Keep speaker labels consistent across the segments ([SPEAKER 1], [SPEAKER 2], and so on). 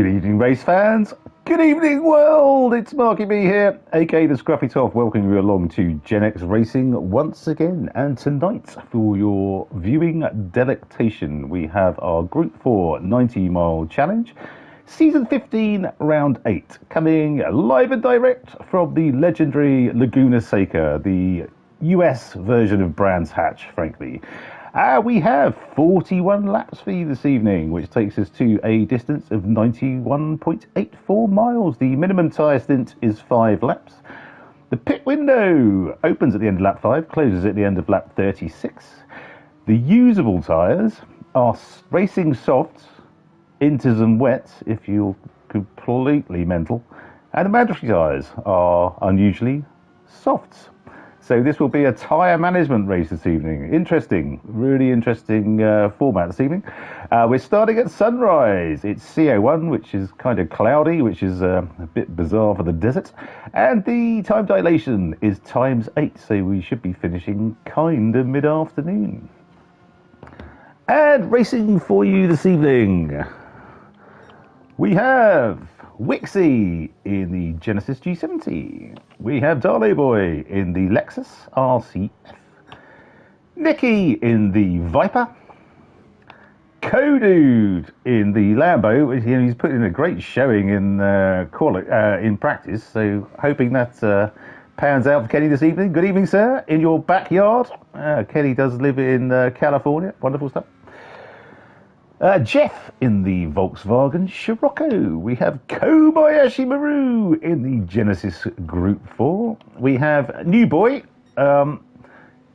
[SPEAKER 1] Good evening, race fans. Good evening, world. It's Marky B here, aka the Scruffy Toff, welcoming you along to Gen X Racing once again. And tonight, for your viewing delectation, we have our Gr4 90-mile challenge, Season 15, Round 8, coming live and direct from the legendary Laguna Seca, the US version of Brands Hatch, frankly. We have 41 laps for you this evening, which takes us to a distance of 91.84 miles. The minimum tyre stint is 5 laps. The pit window opens at the end of lap 5, closes at the end of lap 36. The usable tyres are racing softs, inters and wets, if you're completely mental. And the mandatory tyres are unusually softs. So this will be a tyre management race this evening. Interesting, really interesting format this evening. We're starting at sunrise. It's CO1, which is kind of cloudy, which is a bit bizarre for the desert. And the time dilation is ×8, so we should be finishing kind of mid-afternoon. And racing for you this evening, we have Wixie in the Genesis G70. We have Darley Boy in the Lexus RCF. Nicky in the Viper. Codude in the Lambo. He's put in a great showing in practice, so hoping that pans out for Kenny this evening. Good evening, sir, in your backyard. Kenny does live in California. Wonderful stuff. Jeff in the Volkswagen Scirocco. We have Kobayashi Maru in the Genesis Gr4. We have new boy,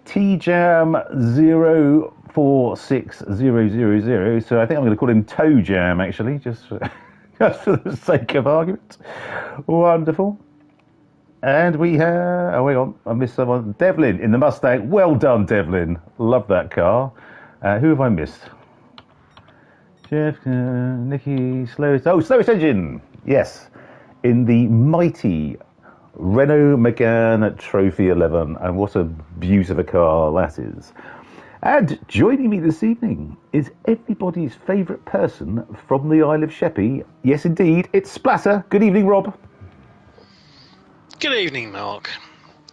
[SPEAKER 1] T-Jam 046000. So I think I'm going to call him Toe Jam, actually, just for the sake of argument. Wonderful. And we have, oh, hang on, I missed someone. Devlin in the Mustang. Well done, Devlin. Love that car. Who have I missed? Jeff, Nicky, slowest engine, yes, in the mighty Renault Megane Trophy 11, and what a beauty of a car that is. And joining me this evening is everybody's favourite person from the Isle of Sheppey. Yes, indeed, it's Splatter. Good evening, Rob.
[SPEAKER 2] Good evening, Mark.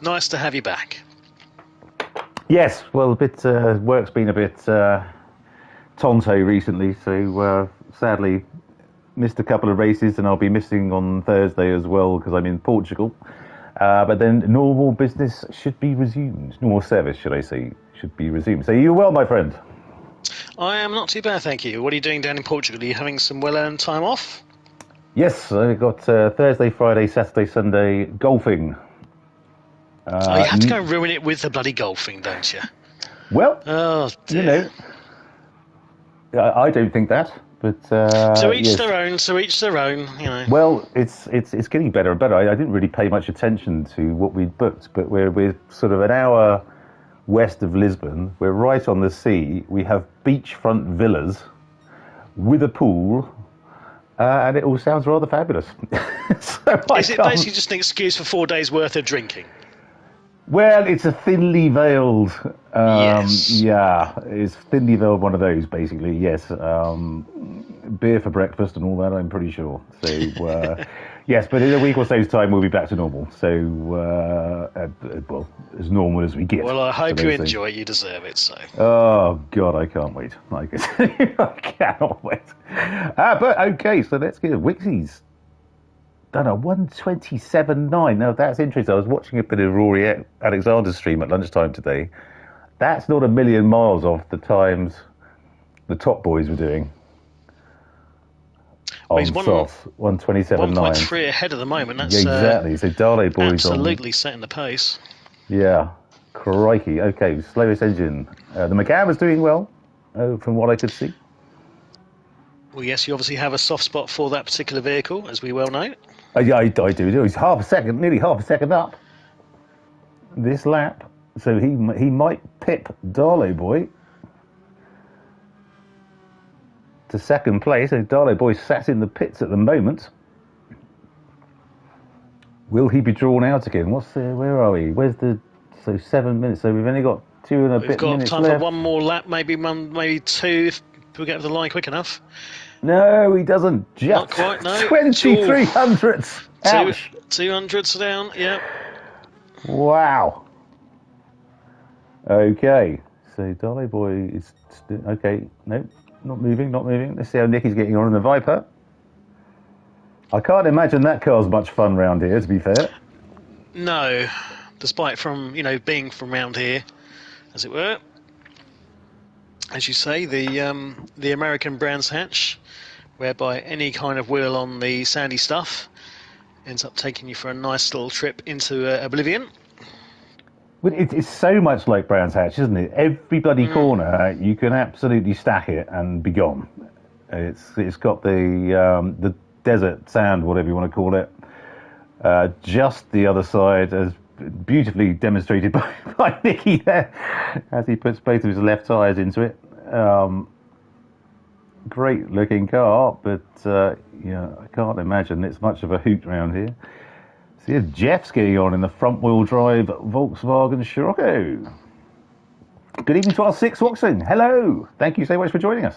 [SPEAKER 2] Nice to have you back.
[SPEAKER 1] Yes, well, work's been a bit tonto recently, so sadly missed a couple of races, and I'll be missing on Thursday as well because I'm in Portugal. But then normal business should be resumed. Normal service, should I say, should be resumed. So you're well, my friend?
[SPEAKER 2] I am not too bad, thank you. What are you doing down in Portugal? Are you having some well-earned time off?
[SPEAKER 1] Yes, I've got Thursday, Friday, Saturday, Sunday golfing.
[SPEAKER 2] You have to go and ruin it with the bloody golfing, don't you?
[SPEAKER 1] Well,
[SPEAKER 2] oh, dear.
[SPEAKER 1] You know, I don't think that, but
[SPEAKER 2] to each
[SPEAKER 1] yes.
[SPEAKER 2] their own. To each their own. You know.
[SPEAKER 1] Well, it's getting better and better. I didn't really pay much attention to what we'd booked, but we're sort of an hour west of Lisbon. We're right on the sea. We have beachfront villas with a pool, and it all sounds rather fabulous.
[SPEAKER 2] Is it basically just an excuse for 4 days' worth of drinking?
[SPEAKER 1] Well, it's a thinly veiled,
[SPEAKER 2] yes.
[SPEAKER 1] Yeah, it's thinly veiled one of those, basically, yes. Beer for breakfast and all that, I'm pretty sure. So, yes, but in a week or so's time, we'll be back to normal. So, well, as normal as we get.
[SPEAKER 2] Well, I hope you enjoy it. You deserve it, so.
[SPEAKER 1] Oh, God, I can't wait. I cannot wait. But, okay, so let's get Wixie's done a 1:27.9. Now that's interesting. I was watching a bit of Rory Alexander's stream at lunchtime today. That's not a million miles off the times the top boys were doing.
[SPEAKER 2] Well, he's
[SPEAKER 1] 1:27.9.
[SPEAKER 2] 1.3 ahead at the moment. That's
[SPEAKER 1] exactly. So Darley boys
[SPEAKER 2] absolutely setting the pace.
[SPEAKER 1] Yeah, crikey. Okay, slowest engine. The Megane was doing well, from what I could see.
[SPEAKER 2] Well, yes, you obviously have a soft spot for that particular vehicle, as we well know.
[SPEAKER 1] Yeah, I do. He's nearly half a second up this lap, so he might pip Darley Boy to second place. So Darley Boy sat in the pits at the moment. Will he be drawn out again? Where are we? So 7 minutes. So we've only got 2 and a bit minutes left.
[SPEAKER 2] We've got time for one more lap, maybe two if we get to the line quick enough.
[SPEAKER 1] No, he doesn't. Just
[SPEAKER 2] Not quite, no.
[SPEAKER 1] 2300s. Ouch.
[SPEAKER 2] 200s down, yeah.
[SPEAKER 1] Wow. Okay. So Dolly Boy is... Okay. Nope. Not moving, not moving. Let's see how Nicky's getting on in the Viper. I can't imagine that car's much fun round here, to be fair.
[SPEAKER 2] No. Despite being from round here, as it were. As you say, the American Brands Hatch, whereby any kind of wheel on the sandy stuff ends up taking you for a nice little trip into oblivion.
[SPEAKER 1] But it's so much like Brands Hatch, isn't it? Every bloody corner, you can absolutely stack it and be gone. It's got the desert sand, whatever you want to call it, just the other side, as beautifully demonstrated by Nicky there, as he puts both of his left tyres into it. Great looking car, but I can't imagine it's much of a hoot around here. So here's Jeff's getting on in the front wheel drive Volkswagen Scirocco. Good evening to our six watching. Hello, thank you so much for joining us.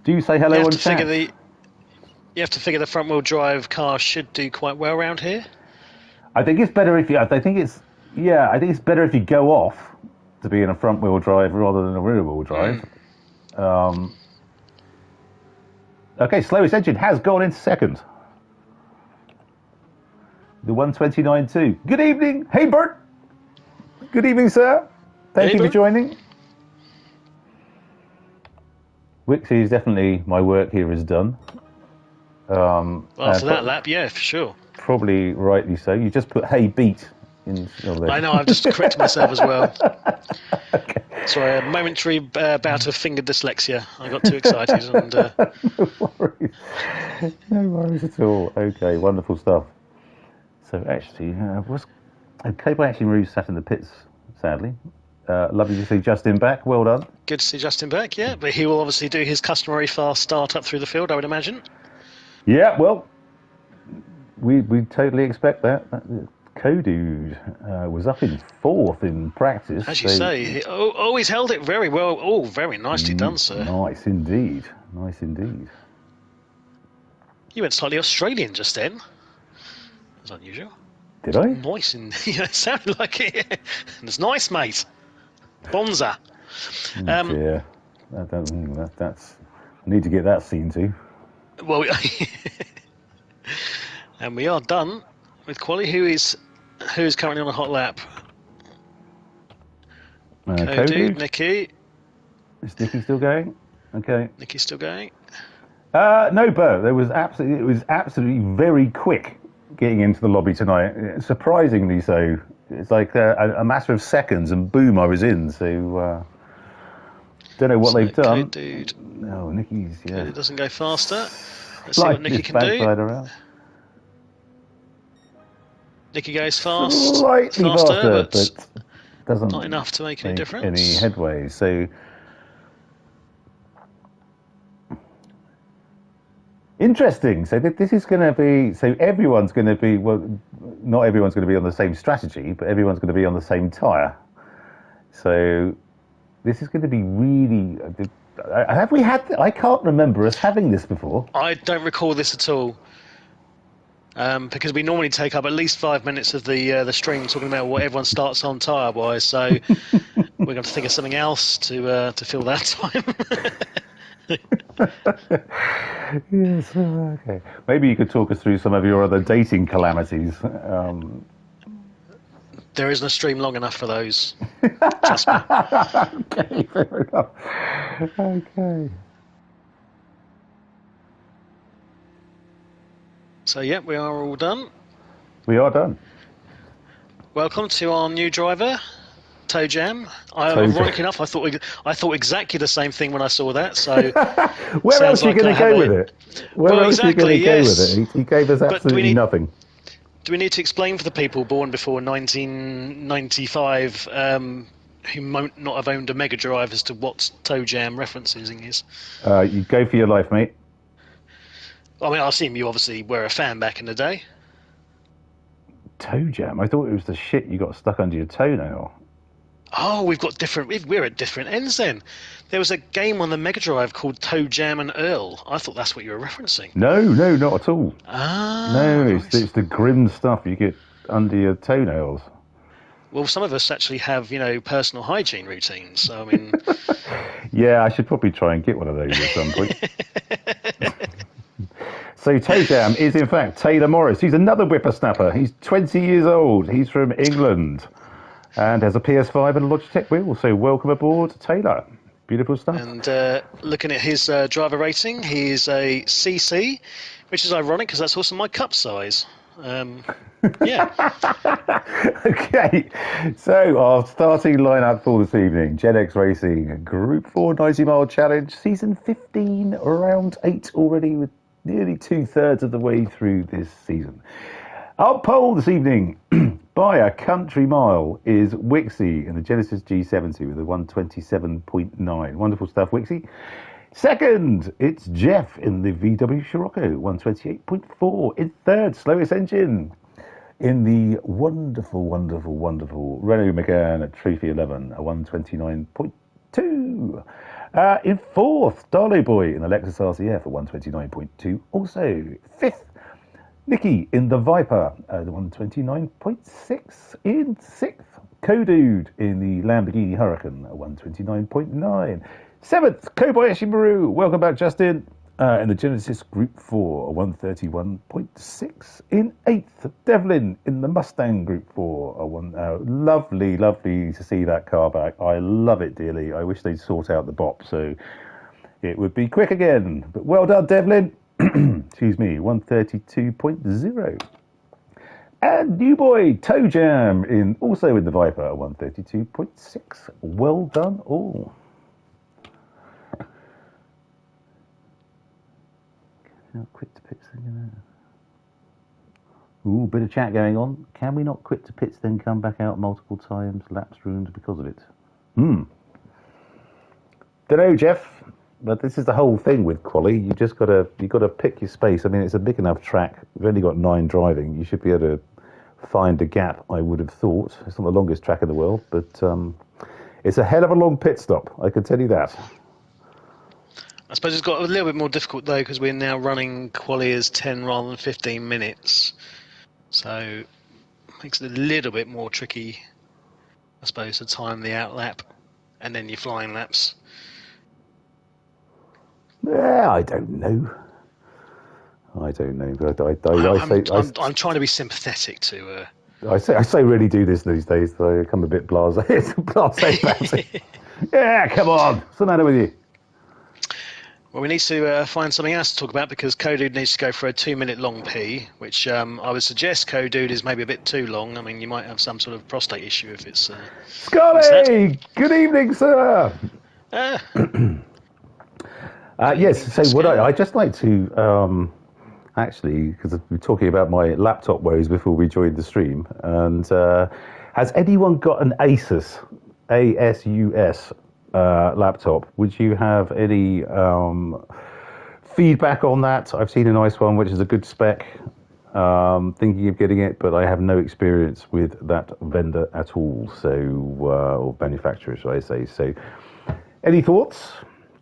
[SPEAKER 1] Do say hello on chat.
[SPEAKER 2] You have to figure the front wheel drive car should do quite well around here.
[SPEAKER 1] I think it's better if it's better if you go off to be in a front wheel drive rather than a rear wheel drive. Okay, slowest engine has gone into second. The 129.2. Good evening. Hey, Bert. Good evening, sir. Thank you for joining. Wick says definitely my work here is done.
[SPEAKER 2] After that lap, yeah, for sure.
[SPEAKER 1] Probably rightly so. You just put hey beat in.
[SPEAKER 2] I know, I've just corrected myself as well. Okay. Sorry, a momentary bout of finger dyslexia. I got too excited. And,
[SPEAKER 1] No worries. No worries at all. Okay, wonderful stuff. So actually, Cable actually Rouge sat in the pits, sadly. Lovely to see Justin back. Well done.
[SPEAKER 2] Good to see Justin back, yeah. But he will obviously do his customary fast start up through the field, I would imagine.
[SPEAKER 1] Yeah, well, we totally expect that. Kodude was up in fourth in practice.
[SPEAKER 2] As you say, he's held it very well. Oh, very nicely done, sir.
[SPEAKER 1] Nice indeed. Nice indeed.
[SPEAKER 2] You went slightly Australian just then. That's unusual.
[SPEAKER 1] Did I?
[SPEAKER 2] Nice, it sounded like it. It's nice, mate. Bonza.
[SPEAKER 1] Yeah, that's. I need to get that scene too.
[SPEAKER 2] Well, and we are done with Quali, who is currently on a hot lap. Kodude, Nicky.
[SPEAKER 1] Is Nicky still going? Okay.
[SPEAKER 2] Nicky's still going.
[SPEAKER 1] No, Bo. It was absolutely very quick getting into the lobby tonight. Surprisingly so. It's like a matter of seconds, and boom, I was in. So don't know what they've done.
[SPEAKER 2] Dude.
[SPEAKER 1] No, Nicky's
[SPEAKER 2] It doesn't go faster. Let's see what Nicky can do.
[SPEAKER 1] Around.
[SPEAKER 2] Nicky goes fast,
[SPEAKER 1] slightly faster, but doesn't
[SPEAKER 2] not enough to make any difference.
[SPEAKER 1] Any headway. So interesting. So this is going to be. So everyone's going to be. Well, not everyone's going to be on the same strategy, but everyone's going to be on the same tyre. So this is going to be really. Have we had? I can't remember us having this before.
[SPEAKER 2] I don't recall this at all. Because we normally take up at least 5 minutes of the stream talking about what everyone starts on tyre wise. So we're going to think of something else to fill that time.
[SPEAKER 1] Yes. Okay. Maybe you could talk us through some of your other dating calamities.
[SPEAKER 2] There isn't a stream long enough for those. Trust me.
[SPEAKER 1] Okay, fair enough. Okay.
[SPEAKER 2] So, yeah, we are all done.
[SPEAKER 1] We are done.
[SPEAKER 2] Welcome to our new driver, Toe Jam. Ironically enough, I thought exactly the same thing when I saw that. So,
[SPEAKER 1] where else are you going to go with it? Where else are you going to go with it? He gave us absolutely nothing.
[SPEAKER 2] Do we need to explain for the people born before 1995 who might not have owned a Mega Drive as to what Toe Jam referencing is?
[SPEAKER 1] You go for your life, mate.
[SPEAKER 2] I mean, I assume you obviously were a fan back in the day.
[SPEAKER 1] Toe Jam? I thought it was the shit you got stuck under your toenail.
[SPEAKER 2] Oh, we've got different. We're at different ends then. There was a game on the Mega Drive called Toe Jam and Earl. I thought that's what you were referencing.
[SPEAKER 1] No, no, not at all.
[SPEAKER 2] Ah,
[SPEAKER 1] No,
[SPEAKER 2] right.
[SPEAKER 1] it's the grim stuff you get under your toenails.
[SPEAKER 2] Well, some of us actually have, personal hygiene routines. So, I mean,
[SPEAKER 1] Yeah, I should probably try and get one of those at some point. So Toe Jam is in fact Taylor Morris. He's another whippersnapper. He's 20 years old. He's from England and has a PS5 and a Logitech wheel. So welcome aboard, Taylor. Beautiful stuff.
[SPEAKER 2] and looking at his driver rating, he's a CC, which is ironic because that's also my cup size. Yeah.
[SPEAKER 1] Okay, so our starting lineup for this evening: Gen X Racing Group 4 90-mile challenge, season 15, round 8 already, with nearly 2/3 of the way through this season. Our pole this evening by a country mile is Wixie in the Genesis G70 with a 127.9. Wonderful stuff, Wixie. Second, it's Jeff in the VW Scirocco, 128.4. In third, slowest engine in the wonderful, wonderful, wonderful Renault Megane Trophy 11, a 129.2. In fourth, Darlow Boy in the Lexus RCF, a 129.2. Also, fifth, Nikki in the Viper, the 129.6. In sixth, Kodude in the Lamborghini Huracan, a 129.9. Seventh, Kobayashi Maru. Welcome back, Justin. In the Genesis Group 4, a 131.6. In eighth, Devlin in the Mustang Group 4, a lovely, lovely to see that car back. I love it dearly. I wish they'd sort out the bop so it would be quick again. But well done, Devlin. Excuse me, 132.0. And new boy, Toe Jam, also in the Viper, 132.6. Well done all. Quit to pits then. Ooh, bit of chat going on. Can we not quit to pits then come back out multiple times? Laps ruined because of it. Don't know, Jeff. But this is the whole thing with quali. You gotta pick your space. I mean, it's a big enough track. We've only got 9 driving. You should be able to find a gap. I would have thought. It's not the longest track in the world, but it's a hell of a long pit stop. I can tell you that.
[SPEAKER 2] I suppose it's got a little bit more difficult though because we're now running quali as 10 rather than 15 minutes, so it makes it a little bit more tricky, I suppose, to time the out lap and then your flying laps.
[SPEAKER 1] Yeah, I don't know. But
[SPEAKER 2] I'm trying to be sympathetic to.
[SPEAKER 1] I say really do this these days. So I become a bit blasé. Blasé about it. Yeah, come on. What's the matter with you?
[SPEAKER 2] Well, we need to find something else to talk about because Kodude needs to go for a 2-minute long pee, which I would suggest Kodude is maybe a bit too long. I mean, you might have some sort of prostate issue if it's.
[SPEAKER 1] Scotty, good evening, sir. Yes. So what I'd just like to actually, because we're talking about my laptop woes before we joined the stream, and has anyone got an Asus laptop? Would you have any feedback on that? I've seen a nice one, which is a good spec. Thinking of getting it, but I have no experience with that vendor at all. So, or manufacturer, should I say? So, any thoughts?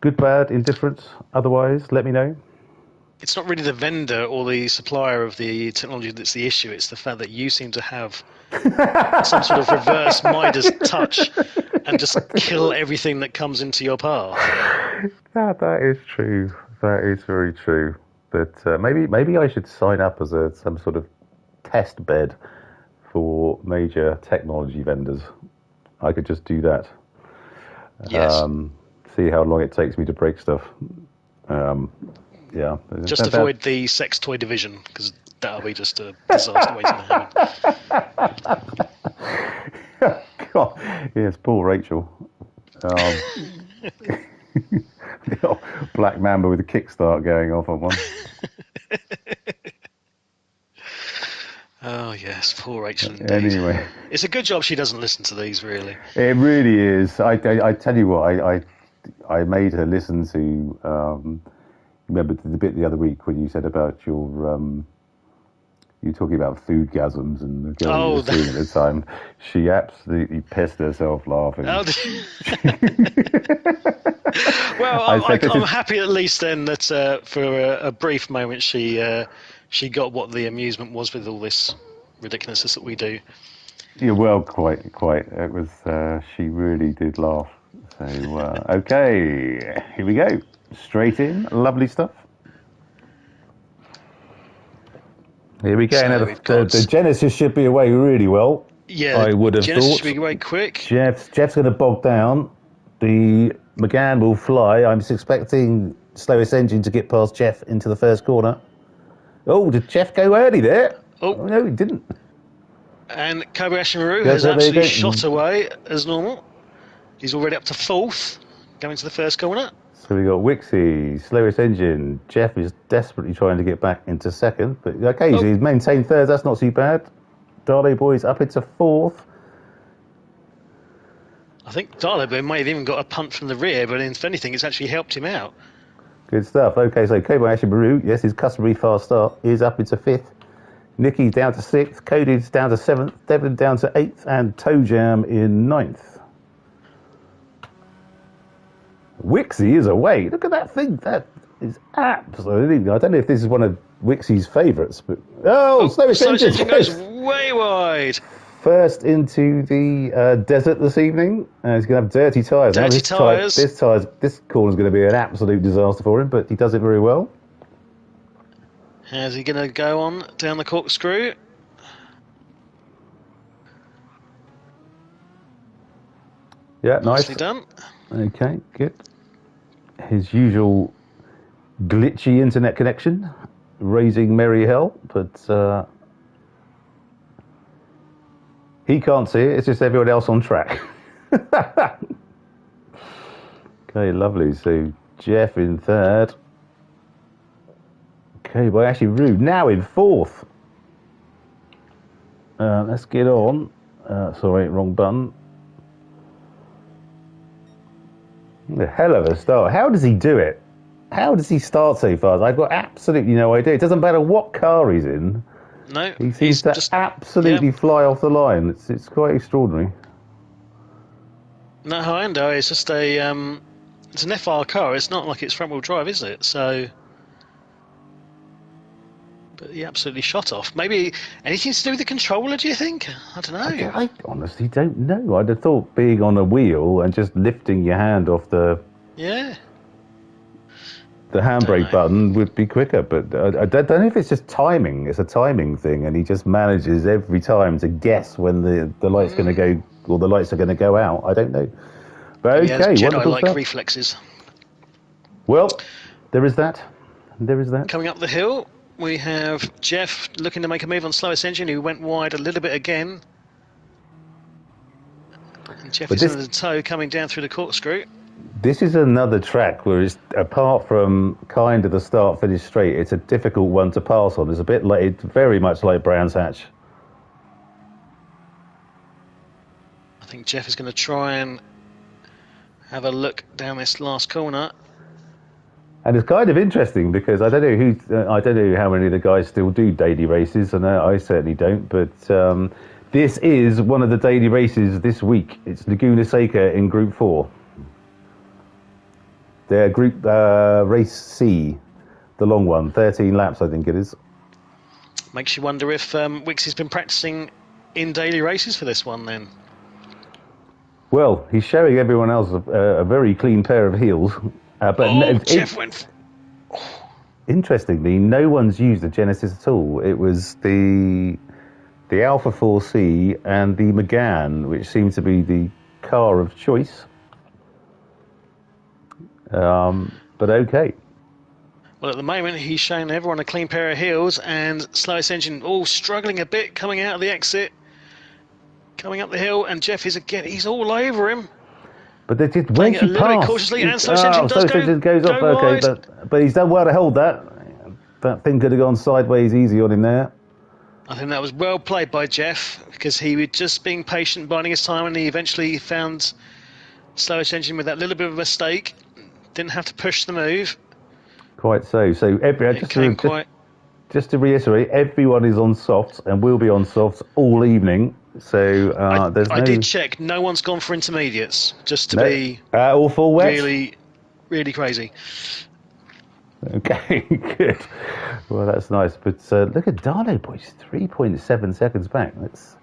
[SPEAKER 1] Good, bad, indifferent? Otherwise, let me know.
[SPEAKER 2] It's not really the vendor or the supplier of the technology that's the issue. It's the fact that you seem to have some sort of reverse Midas touch and just kill everything that comes into your path.
[SPEAKER 1] That is true. That is very true. But maybe I should sign up as some sort of test bed for major technology vendors. I could just do that.
[SPEAKER 2] Yes.
[SPEAKER 1] See how long it takes me to break stuff. Yeah.
[SPEAKER 2] Just avoid the sex toy division because that'll be just a disaster waiting to happen.
[SPEAKER 1] God, yes, poor Rachel. Black Mamba with a kickstart going off on one.
[SPEAKER 2] Oh yes, poor Rachel indeed.
[SPEAKER 1] Anyway,
[SPEAKER 2] it's a good job she doesn't listen to these. Really,
[SPEAKER 1] it really is. I tell you what, I made her listen to. Remember the bit the other week when you said about your You're talking about foodgasms, and the girl you
[SPEAKER 2] Oh,
[SPEAKER 1] were seeing at the time, she absolutely pissed herself laughing.
[SPEAKER 2] oh, well,
[SPEAKER 1] I said,
[SPEAKER 2] I'm happy at least then that for a brief moment she got what the amusement was with all this ridiculousness that we do.
[SPEAKER 1] yeah, well, quite. It was, she really did laugh. So, okay, here we go. Straight in, lovely stuff. Here we go.
[SPEAKER 2] So
[SPEAKER 1] Now,
[SPEAKER 2] we've got
[SPEAKER 1] the Genesis should be away really well.
[SPEAKER 2] yeah,
[SPEAKER 1] I would have
[SPEAKER 2] Genesis
[SPEAKER 1] thought.
[SPEAKER 2] should be away quick.
[SPEAKER 1] Jeff's going to bog down. The McGann will fly. I'm just expecting slowest engine to get past Jeff into the first corner. Oh, did Jeff go early there?
[SPEAKER 2] Oh,
[SPEAKER 1] No, he didn't.
[SPEAKER 2] And Kobayashi Maru
[SPEAKER 1] Yes,
[SPEAKER 2] has
[SPEAKER 1] there you
[SPEAKER 2] absolutely
[SPEAKER 1] go.
[SPEAKER 2] shot away as normal. He's already up to fourth, going to the first corner.
[SPEAKER 1] So we got Wixie, slowest engine. Jeff is desperately trying to get back into second, but okay, so he's maintained third. That's not too bad. Darley Boys up into fourth.
[SPEAKER 2] I think Darley may have even got a punt from the rear, but if anything, it's actually helped him out.
[SPEAKER 1] Good stuff. Okay, so Kobayashi Maru, yes, his customary fast start, is up into fifth. Nicky's down to sixth. Cody's down to seventh. Devlin down to eighth, and Toe Jam in ninth. Wixie is away. Look at that thing. That is absolutely. I don't know if this is one of Wixie's favourites, but slowest engine
[SPEAKER 2] goes way wide.
[SPEAKER 1] First into the desert this evening. He's going to have dirty tyres.
[SPEAKER 2] Dirty tyres.
[SPEAKER 1] This corner's going to be an absolute disaster for him, but he does it very well.
[SPEAKER 2] How's he going to go on down the corkscrew?
[SPEAKER 1] Yeah, nice.
[SPEAKER 2] Nicely done.
[SPEAKER 1] Okay, good. His usual glitchy internet connection, raising merry hell, but he can't see it. It's just everyone else on track. Okay, lovely. So Jeff in third. Okay, well, actually, Rude now in fourth. Let's get on. Sorry, wrong button. The hell of a start. How does he do it? How does he start so fast? I've got absolutely no idea. It doesn't matter what car he's in.
[SPEAKER 2] No,
[SPEAKER 1] He seems to just absolutely fly off the line. It's quite extraordinary.
[SPEAKER 2] No, Hyundai is just it's an FR car. It's not like it's front wheel drive, is it? So, but he absolutely shot off. Maybe anything to do with the controller? Do you think? I don't know.
[SPEAKER 1] I honestly don't know. I'd have thought being on a wheel and just lifting your hand off the handbrake button would be quicker, but I don't know if it's just timing. It's a timing thing, and he just manages every time to guess when the light's going to go, or the lights are going to go out. I don't know. But okay,
[SPEAKER 2] Jedi-like reflexes.
[SPEAKER 1] Well, there is that.
[SPEAKER 2] Coming up the hill, we have Jeff looking to make a move on slowest engine, who went wide a little bit again. And Jeff is under the toe coming down through the corkscrew.
[SPEAKER 1] This is another track where it's, apart from kind of the start-finish straight, it's a difficult one to pass on. It's a bit like, it's very much like Brands Hatch.
[SPEAKER 2] I think Jeff is going to try and have a look down this last corner.
[SPEAKER 1] And it's kind of interesting because I don't know how many of the guys still do daily races, and I certainly don't. But this is one of the daily races this week. It's Laguna Seca in Gr4. Their group race C, the long one, 13 laps, I think it is.
[SPEAKER 2] Makes you wonder if Wixie's been practicing in daily races for this one then.
[SPEAKER 1] Well, he's showing everyone else a very clean pair of heels. But
[SPEAKER 2] Jeff went.
[SPEAKER 1] Interestingly, no one's used the Genesis at all. It was the Alpha 4C and the McGann, which seemed to be the car of choice. But okay.
[SPEAKER 2] Well, at the moment, he's showing everyone a clean pair of heels, and slowest engine all struggling a bit coming out of the exit, coming up the hill, and Jeff is again, he's all over him.
[SPEAKER 1] But they did way too
[SPEAKER 2] little bit cautiously, and slowest engine does
[SPEAKER 1] goes off.
[SPEAKER 2] Wide.
[SPEAKER 1] Okay, but he's done well to hold that. That thing could have gone sideways easy on him there.
[SPEAKER 2] I think that was well played by Jeff, because he was just being patient, biding his time, and he eventually found slowest engine with that little bit of a mistake. Didn't have to push the move.
[SPEAKER 1] Quite so. So just to reiterate, everyone is on softs and will be on softs all evening. So there's
[SPEAKER 2] I
[SPEAKER 1] no...
[SPEAKER 2] did check. No one's gone for intermediates, just to
[SPEAKER 1] No,
[SPEAKER 2] be
[SPEAKER 1] all full wet?
[SPEAKER 2] really, really crazy.
[SPEAKER 1] Okay, good. Well, that's nice. But look at Darlo, boys. 3.7 seconds back. That's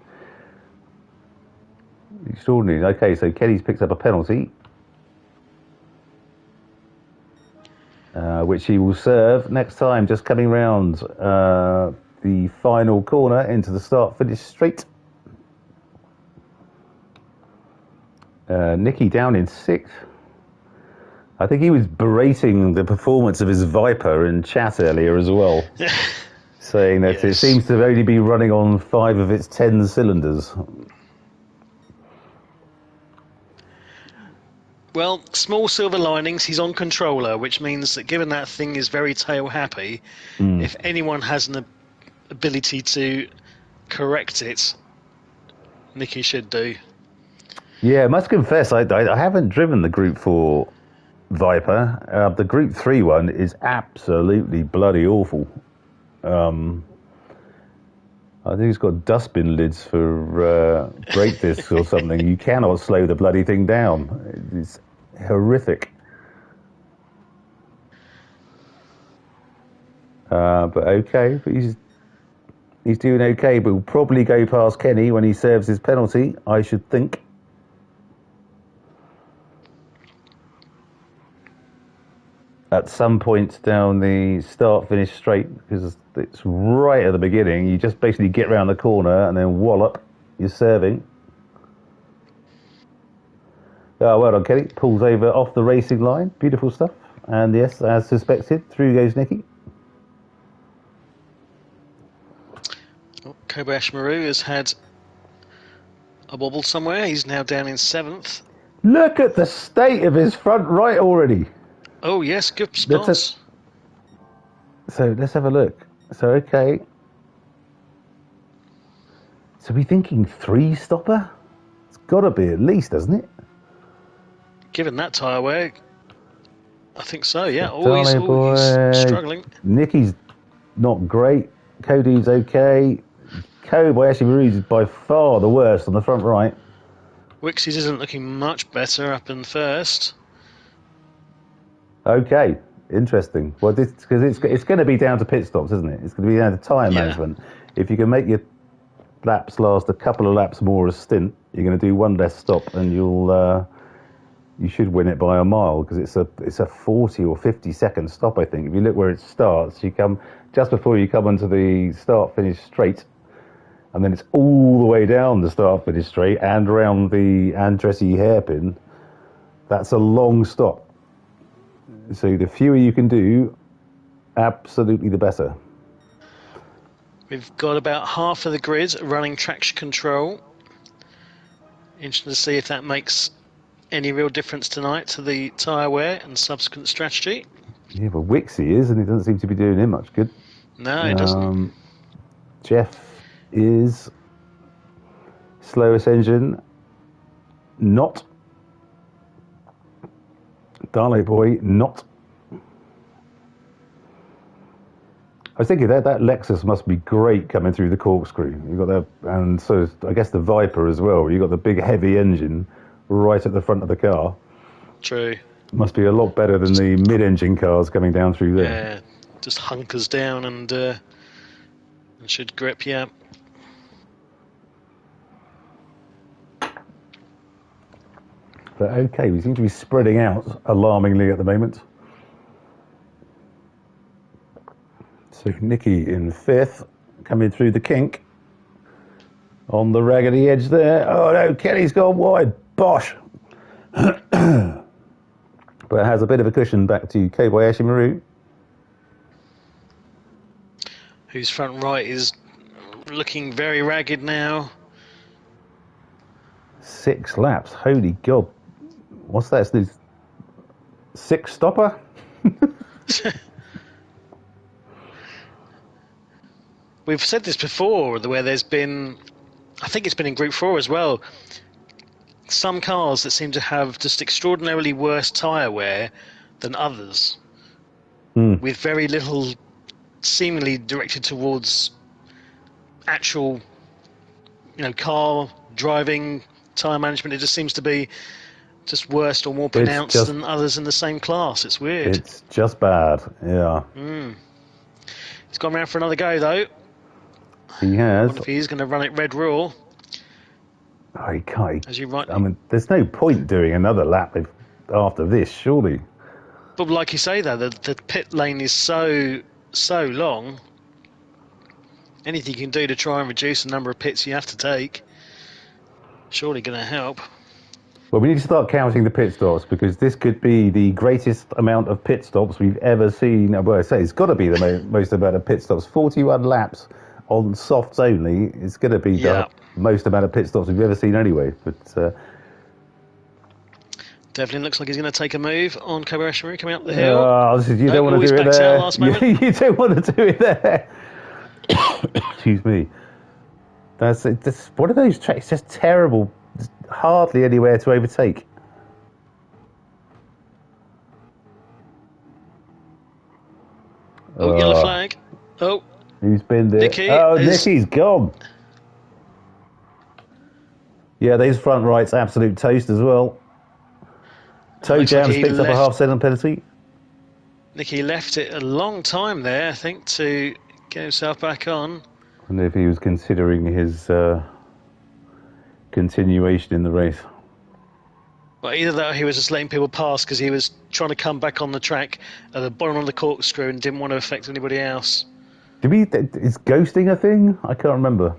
[SPEAKER 1] extraordinary. Okay, so Kenny's picked up a penalty, which he will serve next time, just coming round the final corner into the start-finish straight. Nicky down in 6th. I think he was berating the performance of his Viper in chat earlier as well, saying that
[SPEAKER 2] Yes.
[SPEAKER 1] it seems to only be running on 5 of its 10 cylinders.
[SPEAKER 2] Well, small silver linings. He's on controller, which means that given that thing is very tail happy, if anyone has an ability to correct it, Nicky should do.
[SPEAKER 1] Yeah, I must confess, I haven't driven the Gr4 Viper. The Gr3 one is absolutely bloody awful. I think it's got dustbin lids for brake discs or something. You cannot slow the bloody thing down. It's horrific. But okay, but he's doing okay. But we'll probably go past Kenny when he serves his penalty, I should think. At some point down the start-finish straight, because it's right at the beginning. You just basically get around the corner and then wallop, you're serving. Oh, well done, Kenny. Pulls over off the racing line. Beautiful stuff. And yes, as suspected, through goes Nicky.
[SPEAKER 2] Kobayashi Maru has had a wobble somewhere. He's now down in 7th.
[SPEAKER 1] Look at the state of his front right already.
[SPEAKER 2] Oh, yes, good spots.
[SPEAKER 1] So let's have a look. So, okay. So we're thinking 3-stopper? It's got to be at least, hasn't it?
[SPEAKER 2] Given that tyre wear, I think so, yeah.
[SPEAKER 1] Darling
[SPEAKER 2] He's struggling.
[SPEAKER 1] Nicky's not great. Cody's okay. Kobayashi Maru's by far the worst on the front right.
[SPEAKER 2] Wixie's isn't looking much better up in first.
[SPEAKER 1] Okay, interesting. Well, because it's going to be down to pit stops, isn't it? It's going to be down to tyre management. If you can make your laps last a couple of laps more a stint, you're going to do one less stop, and you should win it by a mile, because it's a 40 or 50-second stop, I think. If you look where it starts, you come just before you come onto the start-finish straight, and then it's all the way down the start-finish straight and around the Andretti hairpin. That's a long stop. So the fewer you can do, absolutely the better.
[SPEAKER 2] We've got about half of the grid running traction control. Interesting to see if that makes any real difference tonight to the tyre wear and subsequent strategy.
[SPEAKER 1] Yeah, but Wixie is, and he doesn't seem to be doing him much good.
[SPEAKER 2] No, it doesn't.
[SPEAKER 1] Jeff is slowest engine, not. Darley boy, not. I was thinking that Lexus must be great coming through the corkscrew. You've got that, and so I guess the Viper as well. You've got the big heavy engine right at the front of the car.
[SPEAKER 2] True.
[SPEAKER 1] Must be a lot better than the mid-engine cars coming down through there.
[SPEAKER 2] Yeah, just hunkers down and should grip, yeah.
[SPEAKER 1] But okay, we seem to be spreading out alarmingly at the moment. So Nicky in 5th, coming through the kink. On the raggedy edge there. Oh no, Kenny's gone wide. Bosh. But it has a bit of a cushion back to Kobayashi Maru.
[SPEAKER 2] Whose front right is looking very ragged now.
[SPEAKER 1] 6 laps. Holy God. What's that? It's the 6-stopper?
[SPEAKER 2] We've said this before, where there's been, I think it's been in Gr4 as well, some cars that seem to have just extraordinarily worse tyre wear than others, with very little seemingly directed towards actual, car driving, tyre management. It just seems to be just worse or more pronounced than others in the same class. It's weird.
[SPEAKER 1] It's just bad, yeah.
[SPEAKER 2] He's gone round for another go, though.
[SPEAKER 1] He has.
[SPEAKER 2] I wonder if he's going to run it red raw.
[SPEAKER 1] Oh, he can't.
[SPEAKER 2] As you right.
[SPEAKER 1] I mean, there's no point doing another lap after this, surely.
[SPEAKER 2] But like you say, though, the pit lane is so long. Anything you can do to try and reduce the number of pits you have to take, surely going to help.
[SPEAKER 1] Well, we need to start counting the pit stops, because this could be the greatest amount of pit stops we've ever seen. Well, I say it's got to be the most amount of pit stops. 41 laps on softs only. It's going to be the most amount of pit stops we've ever seen anyway. But
[SPEAKER 2] definitely looks like he's going to take a move on Kobayashi coming up the hill.
[SPEAKER 1] You don't want to do it there.
[SPEAKER 2] Last moment.
[SPEAKER 1] You don't want to do it there. Excuse me. That's one of those tracks. Just terrible. There's hardly anywhere to overtake.
[SPEAKER 2] Oh, yellow flag. Oh.
[SPEAKER 1] Who's been there? Nicky's gone. Yeah, these front rights, absolute toast as well. Toe jams picked up a half-second penalty.
[SPEAKER 2] Nicky left it a long time there, I think, to get himself back on.
[SPEAKER 1] I wonder if he was considering his continuation in the race.
[SPEAKER 2] Well, either that or he was just letting people pass because he was trying to come back on the track at the bottom of the corkscrew and didn't want to affect anybody else.
[SPEAKER 1] Is ghosting a thing? I can't remember.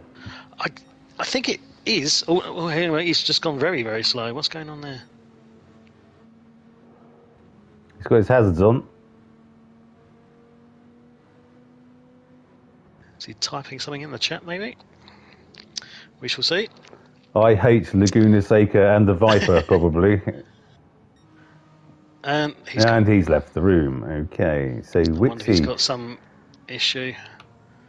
[SPEAKER 2] I think it is. Oh, anyway, he's just gone very, very slow. What's going on there?
[SPEAKER 1] He's got his hazards on.
[SPEAKER 2] Is he typing something in the chat, maybe? We shall see.
[SPEAKER 1] I hate Laguna Seca and the Viper, probably.
[SPEAKER 2] And
[SPEAKER 1] he's left the room. Okay, so Wixie.
[SPEAKER 2] He's got some issue.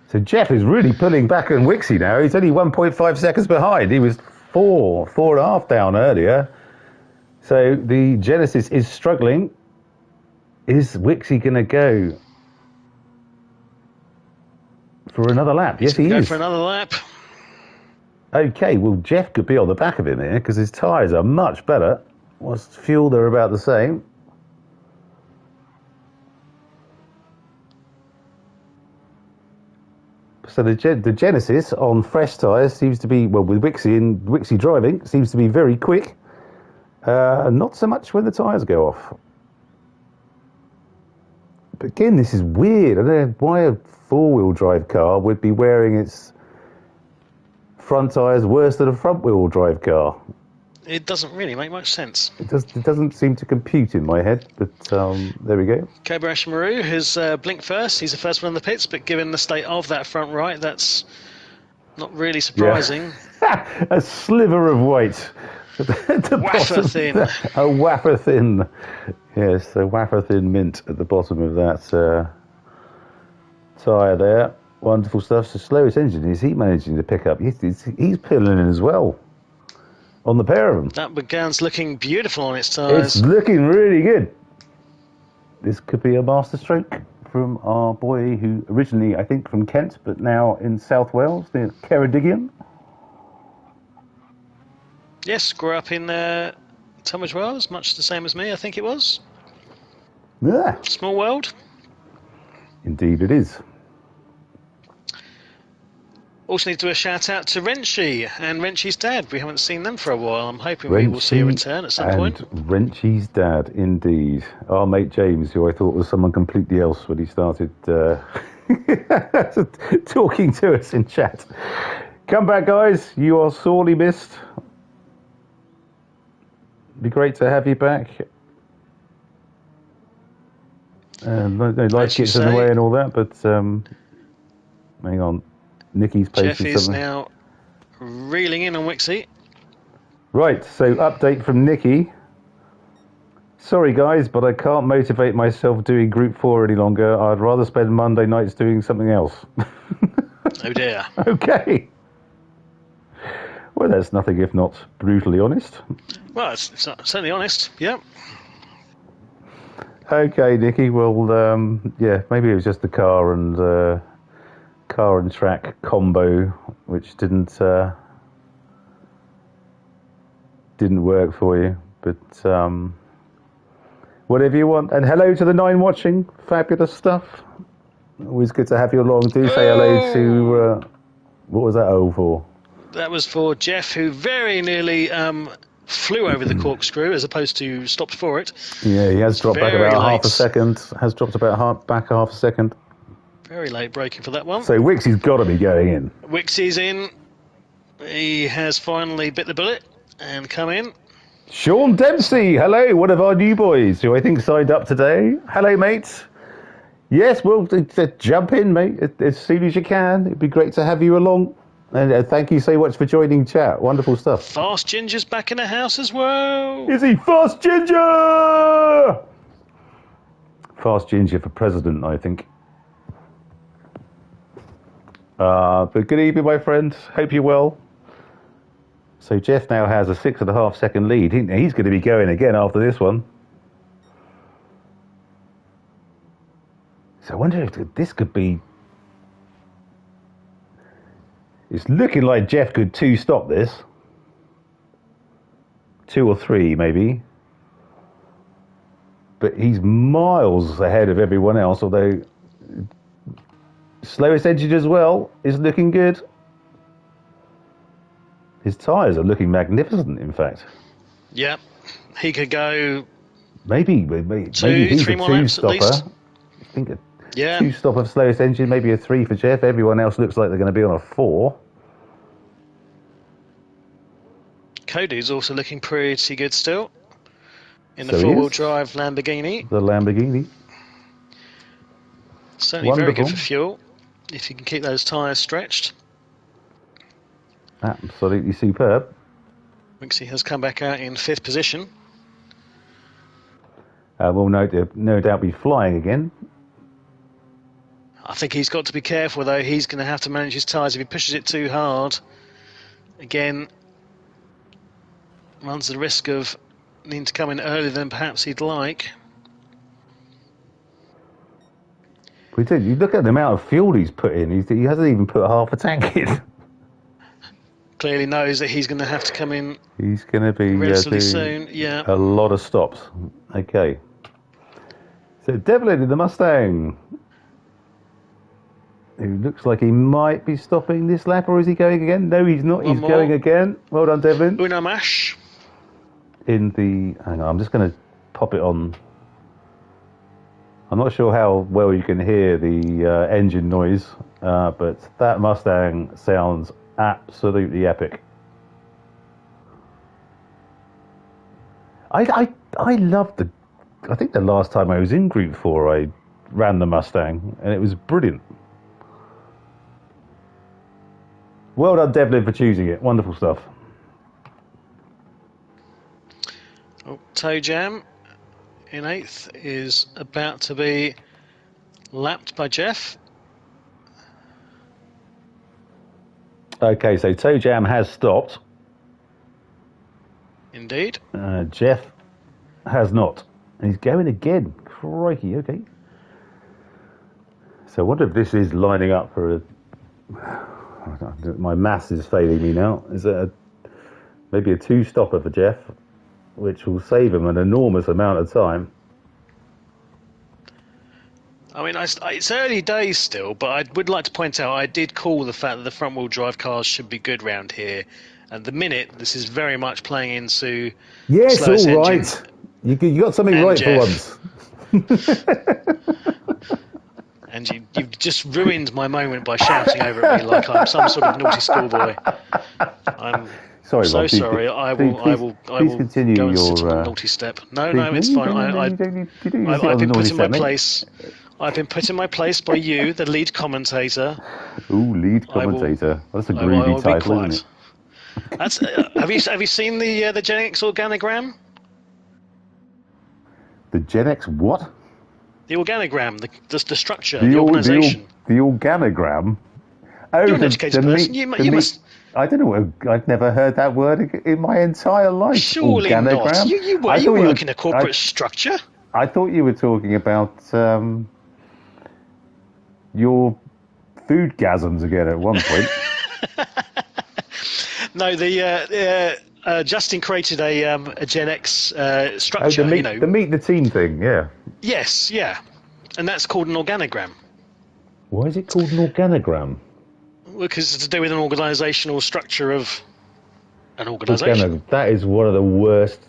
[SPEAKER 1] So Jeff is really pulling back on Wixie now. He's only 1.5 seconds behind. He was 4.5 down earlier. So the Genesis is struggling. Is Wixie going to go for another lap? Yes, he is.
[SPEAKER 2] Go for another lap.
[SPEAKER 1] Okay, well, Jeff could be on the back of him here because his tyres are much better. Whilst fuel, they're about the same. So the Genesis on fresh tyres seems to be, well, with Wixie driving, seems to be very quick. Not so much when the tyres go off. But again, this is weird. I don't know why a four-wheel drive car would be wearing its front tyres worse than a front-wheel drive car.
[SPEAKER 2] It doesn't really make much sense.
[SPEAKER 1] It doesn't seem to compute in my head, but there we go.
[SPEAKER 2] Kobayashi Maru has blinked first. He's the first one in the pits, but given the state of that front right, that's not really surprising.
[SPEAKER 1] Yeah. A sliver of white.
[SPEAKER 2] Wafer thin.
[SPEAKER 1] A wafer thin. Yes, a wafer thin mint at the bottom of that tyre there. Wonderful stuff. So slowest engine, is he managing to pick up? He's pulling in as well. On the pair of them.
[SPEAKER 2] That Began's looking beautiful on its tyres.
[SPEAKER 1] It's looking really good. This could be a masterstroke from our boy who originally, I think, from Kent, but now in South Wales, near Ceredigion.
[SPEAKER 2] Yes, grew up in Tunbridge Wells, much the same as me, I think it was.
[SPEAKER 1] Yeah.
[SPEAKER 2] Small world.
[SPEAKER 1] Indeed it is.
[SPEAKER 2] Also need to do a shout out to Wrenchy and Wrenchy's dad. We haven't seen them for a while. I'm hoping we will see a return at some point.
[SPEAKER 1] Wrenchy's dad, indeed. Our mate James, who I thought was someone completely else when he started talking to us in chat. Come back, guys. You are sorely missed. Be great to have you back. Life gets in the way and all that, but hang on. Nicky's posted something.
[SPEAKER 2] Jeff is now reeling in on Wixie.
[SPEAKER 1] Right, so update from Nicky. Sorry guys, but I can't motivate myself doing Gr4 any longer. I'd rather spend Monday nights doing something else.
[SPEAKER 2] Oh dear.
[SPEAKER 1] Okay. Well, that's nothing if not brutally honest.
[SPEAKER 2] Well, it's certainly honest, yeah.
[SPEAKER 1] Okay, Nikki. Well, yeah, maybe it was just the car and track combo, which didn't work for you. But whatever you want. And hello to the 9 watching. Fabulous stuff. Always good to have you along. Do say hello to. What was that O for?
[SPEAKER 2] That was for Jeff, who very nearly flew over the corkscrew as opposed to stopped for it.
[SPEAKER 1] Yeah, he has dropped back about half a second. Has dropped about back half a second.
[SPEAKER 2] Very late braking for that one.
[SPEAKER 1] So Wixie's got to be going in.
[SPEAKER 2] Wixie's in. He has finally bit the bullet and come in.
[SPEAKER 1] Sean Dempsey, hello, one of our new boys who I think signed up today. Hello, mates. Yes, well, jump in, mate, as soon as you can. It'd be great to have you along. And thank you so much for joining chat. Wonderful stuff.
[SPEAKER 2] Fast Ginger's back in the house as well.
[SPEAKER 1] Is he Fast Ginger? Fast Ginger for president, I think. But good evening, my friend. Hope you're well. So Jeff now has a 6.5 second lead. He's going to be going again after this one. So I wonder if this could be... It's looking like Jeff could 2-stop this. 2 or 3, maybe. But he's miles ahead of everyone else, although... Slowest engine as well is looking good. His tyres are looking magnificent, in fact.
[SPEAKER 2] Yep. He could go...
[SPEAKER 1] Maybe he's
[SPEAKER 2] 3
[SPEAKER 1] a
[SPEAKER 2] more laps at
[SPEAKER 1] 2-stopper.
[SPEAKER 2] least.
[SPEAKER 1] I think a
[SPEAKER 2] Yeah.
[SPEAKER 1] 2-stop of slowest engine, maybe a 3 for Jeff. Everyone else looks like they're going to be on a 4.
[SPEAKER 2] Cody's also looking pretty good still. In the
[SPEAKER 1] So he
[SPEAKER 2] four-wheel
[SPEAKER 1] is.
[SPEAKER 2] drive Lamborghini.
[SPEAKER 1] The Lamborghini.
[SPEAKER 2] Certainly very good
[SPEAKER 1] Wonderful.
[SPEAKER 2] for fuel, if you can keep those tyres stretched.
[SPEAKER 1] Absolutely superb.
[SPEAKER 2] Wixie has come back out in 5th position.
[SPEAKER 1] Will no doubt be flying again.
[SPEAKER 2] I think he's got to be careful, though. He's going to have to manage his tyres. If he pushes it too hard, again, runs the risk of needing to come in earlier than perhaps he'd like.
[SPEAKER 1] We did. You look at the amount of fuel he's put in. He hasn't even put half a tank in.
[SPEAKER 2] Clearly knows that he's going to have to come in
[SPEAKER 1] He's going to be
[SPEAKER 2] relatively
[SPEAKER 1] doing
[SPEAKER 2] soon. Yeah.
[SPEAKER 1] a lot of stops. Okay. So Devlin in the Mustang. Who looks like he might be stopping this lap, or is he going again? No, he's not.
[SPEAKER 2] One
[SPEAKER 1] He's
[SPEAKER 2] more.
[SPEAKER 1] going again. Well done, Devlin.
[SPEAKER 2] Una Mash.
[SPEAKER 1] In the... Hang on, I'm just going to pop it on. I'm not sure how well you can hear the engine noise, but that Mustang sounds absolutely epic. I loved the... I think the last time I was in Gr4, I ran the Mustang, and it was brilliant. Well done, Devlin, for choosing it. Wonderful stuff.
[SPEAKER 2] Oh, Toe Jam in 8th is about to be lapped by Jeff.
[SPEAKER 1] Okay, so Toe Jam has stopped.
[SPEAKER 2] Indeed.
[SPEAKER 1] Jeff has not. And he's going again. Crikey, okay. So I wonder if this is lining up for a... My maths is failing me now. Is it maybe a 2-stopper for Jeff, which will save him an enormous amount of time?
[SPEAKER 2] I mean, it's early days still, but I would like to point out I did call the fact that the front-wheel drive cars should be good round here. And the minute, this is very much playing into
[SPEAKER 1] Yes,
[SPEAKER 2] slowest
[SPEAKER 1] all
[SPEAKER 2] engine
[SPEAKER 1] right. You got something
[SPEAKER 2] and
[SPEAKER 1] right
[SPEAKER 2] Jeff.
[SPEAKER 1] for once.
[SPEAKER 2] And you've just ruined my moment by shouting over at me like I'm some sort of naughty schoolboy. I'm
[SPEAKER 1] Sorry,
[SPEAKER 2] so
[SPEAKER 1] Rob, please-
[SPEAKER 2] sorry. I
[SPEAKER 1] please-
[SPEAKER 2] will
[SPEAKER 1] please continue
[SPEAKER 2] go and sit
[SPEAKER 1] your,
[SPEAKER 2] on the naughty step. No,
[SPEAKER 1] please-
[SPEAKER 2] it's
[SPEAKER 1] no,
[SPEAKER 2] fine.
[SPEAKER 1] you don't need to sit on
[SPEAKER 2] I've
[SPEAKER 1] the
[SPEAKER 2] been
[SPEAKER 1] naughty
[SPEAKER 2] put in my
[SPEAKER 1] step, mate.
[SPEAKER 2] place. I've been put in my place by you, the lead commentator.
[SPEAKER 1] Ooh, lead
[SPEAKER 2] I will-
[SPEAKER 1] commentator. That's a
[SPEAKER 2] I will
[SPEAKER 1] groovy
[SPEAKER 2] be
[SPEAKER 1] title,
[SPEAKER 2] quiet.
[SPEAKER 1] isn't it?
[SPEAKER 2] That's have you seen the Gen X organogram?
[SPEAKER 1] The Gen X what?
[SPEAKER 2] The organogram, the structure, the organisation.
[SPEAKER 1] The organogram. Oh,
[SPEAKER 2] You're an educated person. You must.
[SPEAKER 1] I don't know. I've never heard that word in my entire life.
[SPEAKER 2] Surely
[SPEAKER 1] Organogram.
[SPEAKER 2] not. You
[SPEAKER 1] I
[SPEAKER 2] work
[SPEAKER 1] thought
[SPEAKER 2] in a corporate structure.
[SPEAKER 1] I thought you were talking about your foodgasms again at one point.
[SPEAKER 2] No, Justin created a Gen X structure.
[SPEAKER 1] The meet the team thing, yeah.
[SPEAKER 2] Yes, yeah, and that's called an organogram.
[SPEAKER 1] Why is it called an organogram?
[SPEAKER 2] Because it's to do with an organisational structure of an organisation.
[SPEAKER 1] That is one of the worst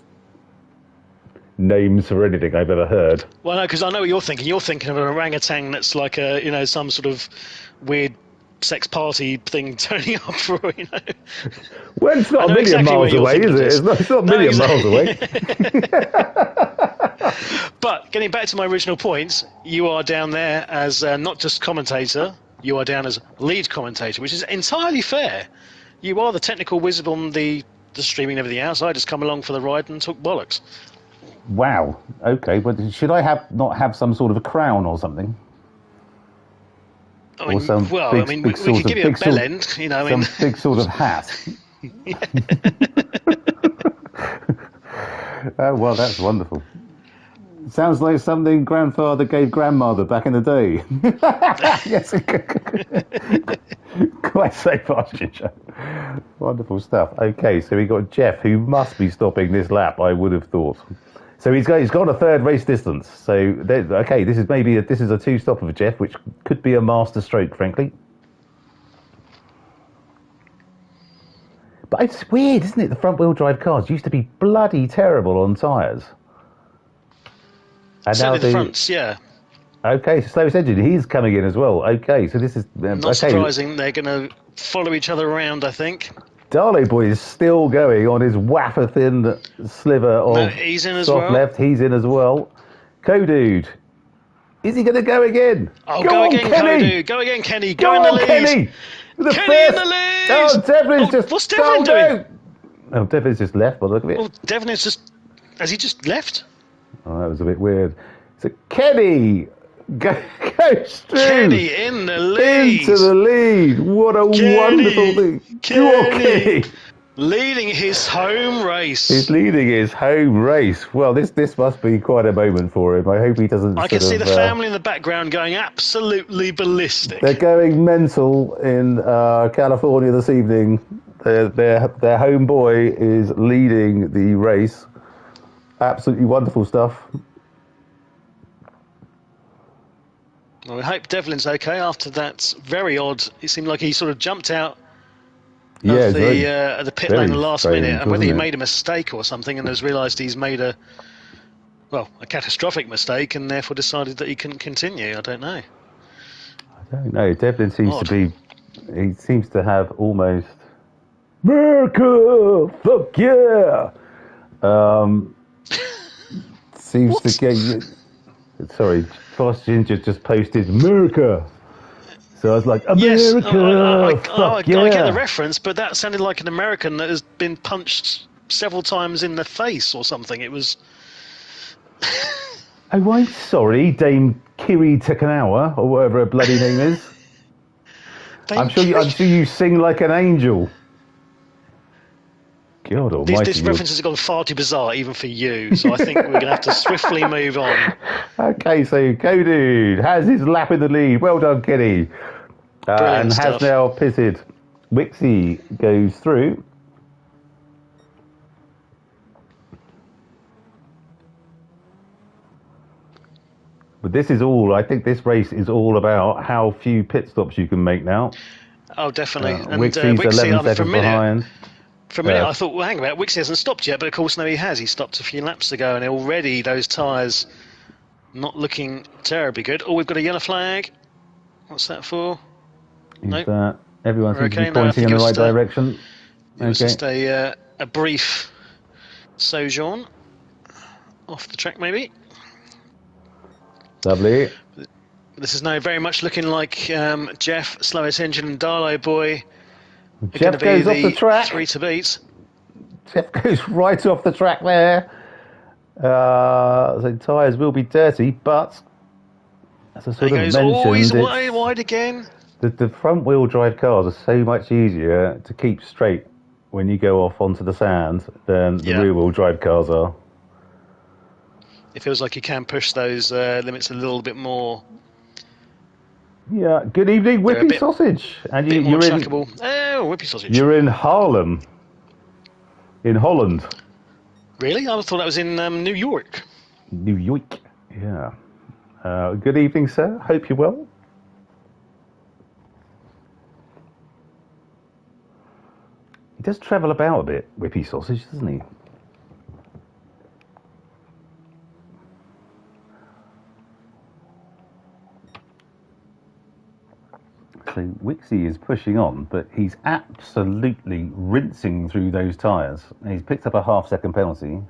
[SPEAKER 1] names for anything I've ever heard.
[SPEAKER 2] Well, no, because I know what you're thinking. You're thinking of an orangutan that's like some sort of weird sex party thing turning up for,
[SPEAKER 1] Well, it's not a million miles away, is it? It's not a million miles away.
[SPEAKER 2] But getting back to my original points, you are down there as not just commentator, you are down as lead commentator, which is entirely fair. You are the technical wizard on the streaming and everything else. I just come along for the ride and talk bollocks.
[SPEAKER 1] Wow. Okay. But should I not have some sort of a crown or something?
[SPEAKER 2] We could give you a bell end,
[SPEAKER 1] Some big sort of hat. Oh, well, that's wonderful. Sounds like something grandfather gave grandmother back in the day. Yes. Quite so fast, Ginger. Wonderful stuff. Okay, so we got Jeff, who must be stopping this lap, I would have thought. So he's got a third race distance. So okay, this is a two-stop for Jeff, which could be a master stroke, frankly. But it's weird, isn't it? The front-wheel drive cars used to be bloody terrible on tyres. And
[SPEAKER 2] certainly the fronts, yeah.
[SPEAKER 1] Okay, so slowest engine, he's coming in as well. Okay, so this is
[SPEAKER 2] not surprising. They're going to follow each other around, I think.
[SPEAKER 1] Darley Boy is still going on his wafer-thin sliver of
[SPEAKER 2] he's in as
[SPEAKER 1] soft
[SPEAKER 2] well.
[SPEAKER 1] left. He's in as well. Co-Dude. Is he going to go again?
[SPEAKER 2] Oh, go again, Co-Dude. Go again, Kenny. Go in the lead.
[SPEAKER 1] Kenny!
[SPEAKER 2] Kenny in the lead!
[SPEAKER 1] Oh, Devlin's just...
[SPEAKER 2] What's Devlin doing?
[SPEAKER 1] Oh, Devlin's just left by the look of it.
[SPEAKER 2] Well, Devlin is just... Has he just left?
[SPEAKER 1] Oh, that was a bit weird. So Kenny goes through.
[SPEAKER 2] Kenny in the lead.
[SPEAKER 1] Into the lead. What a wonderful thing.
[SPEAKER 2] Kenny. Leading his home race.
[SPEAKER 1] He's leading his home race. Well, this must be quite a moment for him. I hope he doesn't.
[SPEAKER 2] I can see the family in the background going absolutely ballistic.
[SPEAKER 1] They're going mental in California this evening. Their home boy is leading the race. Absolutely wonderful stuff.
[SPEAKER 2] Well, we hope Devlin's okay after that very odd. It seemed like he sort of jumped out of the pit lane the last minute, and whether he made a mistake or something and has realised he's made a catastrophic mistake and therefore decided that he couldn't continue. I don't know.
[SPEAKER 1] Devlin seems to have almost America, fuck yeah. Seems to get. Sorry, Fast Ginger just posted America. So I was like, America,
[SPEAKER 2] yes, I get the
[SPEAKER 1] yeah.
[SPEAKER 2] reference, but that sounded like an American that has been punched several times in the face or something. It was...
[SPEAKER 1] Oh, I'm sorry, Dame Kiri Takanawa, or whatever her bloody name is. I'm sure you sing like an angel. God almighty.
[SPEAKER 2] This reference has gone far too bizarre, even for you, so I think we're going to have to swiftly move on.
[SPEAKER 1] Okay, so Co-Dude has his lap in the lead. Well done, Kenny. And
[SPEAKER 2] stuff.
[SPEAKER 1] has now pitted. Wixie goes through. But this is all, I think this race is all about how few pit stops you can make now.
[SPEAKER 2] Oh, definitely. And
[SPEAKER 1] Wixie's 11 seconds behind.
[SPEAKER 2] For a minute, I thought, well, hang about, Wixie hasn't stopped yet, but of course, no, he has. He stopped a few laps ago, and already those tyres not looking terribly good. Oh, we've got a yellow flag. What's that for? Nope.
[SPEAKER 1] Everyone seems to be pointing in the right direction.
[SPEAKER 2] It was just a brief sojourn off the track, maybe.
[SPEAKER 1] Lovely.
[SPEAKER 2] This is now very much looking like Jeff, slowest engine, and Darlow Boy.
[SPEAKER 1] Jeff goes off the track.
[SPEAKER 2] 3 to beat.
[SPEAKER 1] Jeff goes right off the track there. So tyres will be dirty, but as I sort of mentioned,
[SPEAKER 2] he's wide again.
[SPEAKER 1] The front wheel drive cars are so much easier to keep straight when you go off onto the sand than the rear wheel drive cars are.
[SPEAKER 2] it feels like you can push those limits a little bit more.
[SPEAKER 1] Yeah. Good evening,
[SPEAKER 2] They're a
[SPEAKER 1] Whippy
[SPEAKER 2] bit,
[SPEAKER 1] Sausage. And
[SPEAKER 2] bit more
[SPEAKER 1] you're in.
[SPEAKER 2] trackable. Oh, whippy sausage.
[SPEAKER 1] You're in Haarlem, in Holland.
[SPEAKER 2] Really? I thought that was in New York.
[SPEAKER 1] New York. Yeah. Good evening, sir. Hope you're well. He does travel about a bit, Whippy Sausage, doesn't he? So Wixie is pushing on, but he's absolutely rinsing through those tyres. He's picked up a half-second penalty.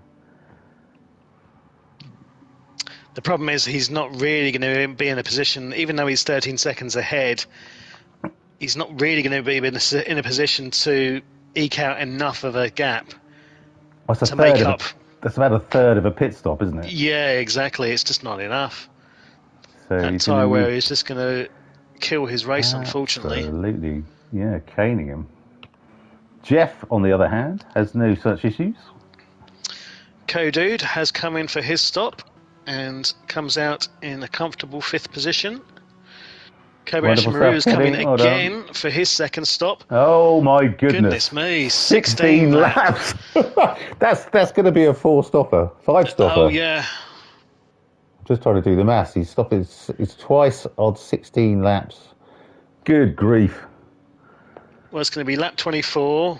[SPEAKER 2] The problem is he's not really going to be in a position, even though he's 13 seconds ahead, he's not really going to be in a position to eke out enough of a gap to make up.
[SPEAKER 1] That's about a third of a pit stop, isn't it?
[SPEAKER 2] Yeah, exactly. It's just not enough.
[SPEAKER 1] So
[SPEAKER 2] that tyre wear is just going to kill his race, unfortunately.
[SPEAKER 1] Absolutely. Yeah, caning him. Jeff, on the other hand, has no such issues.
[SPEAKER 2] Co-Dude has come in for his stop and comes out in a comfortable 5th position. Kobayashi Maru is coming again for his second stop.
[SPEAKER 1] Oh my goodness.
[SPEAKER 2] Goodness me, 16 laps.
[SPEAKER 1] That's going to be a 4-stopper, 5-stopper.
[SPEAKER 2] Oh yeah.
[SPEAKER 1] Just trying to do the maths. He's stopped it's twice on 16 laps. Good grief.
[SPEAKER 2] Well, it's going to be lap 24,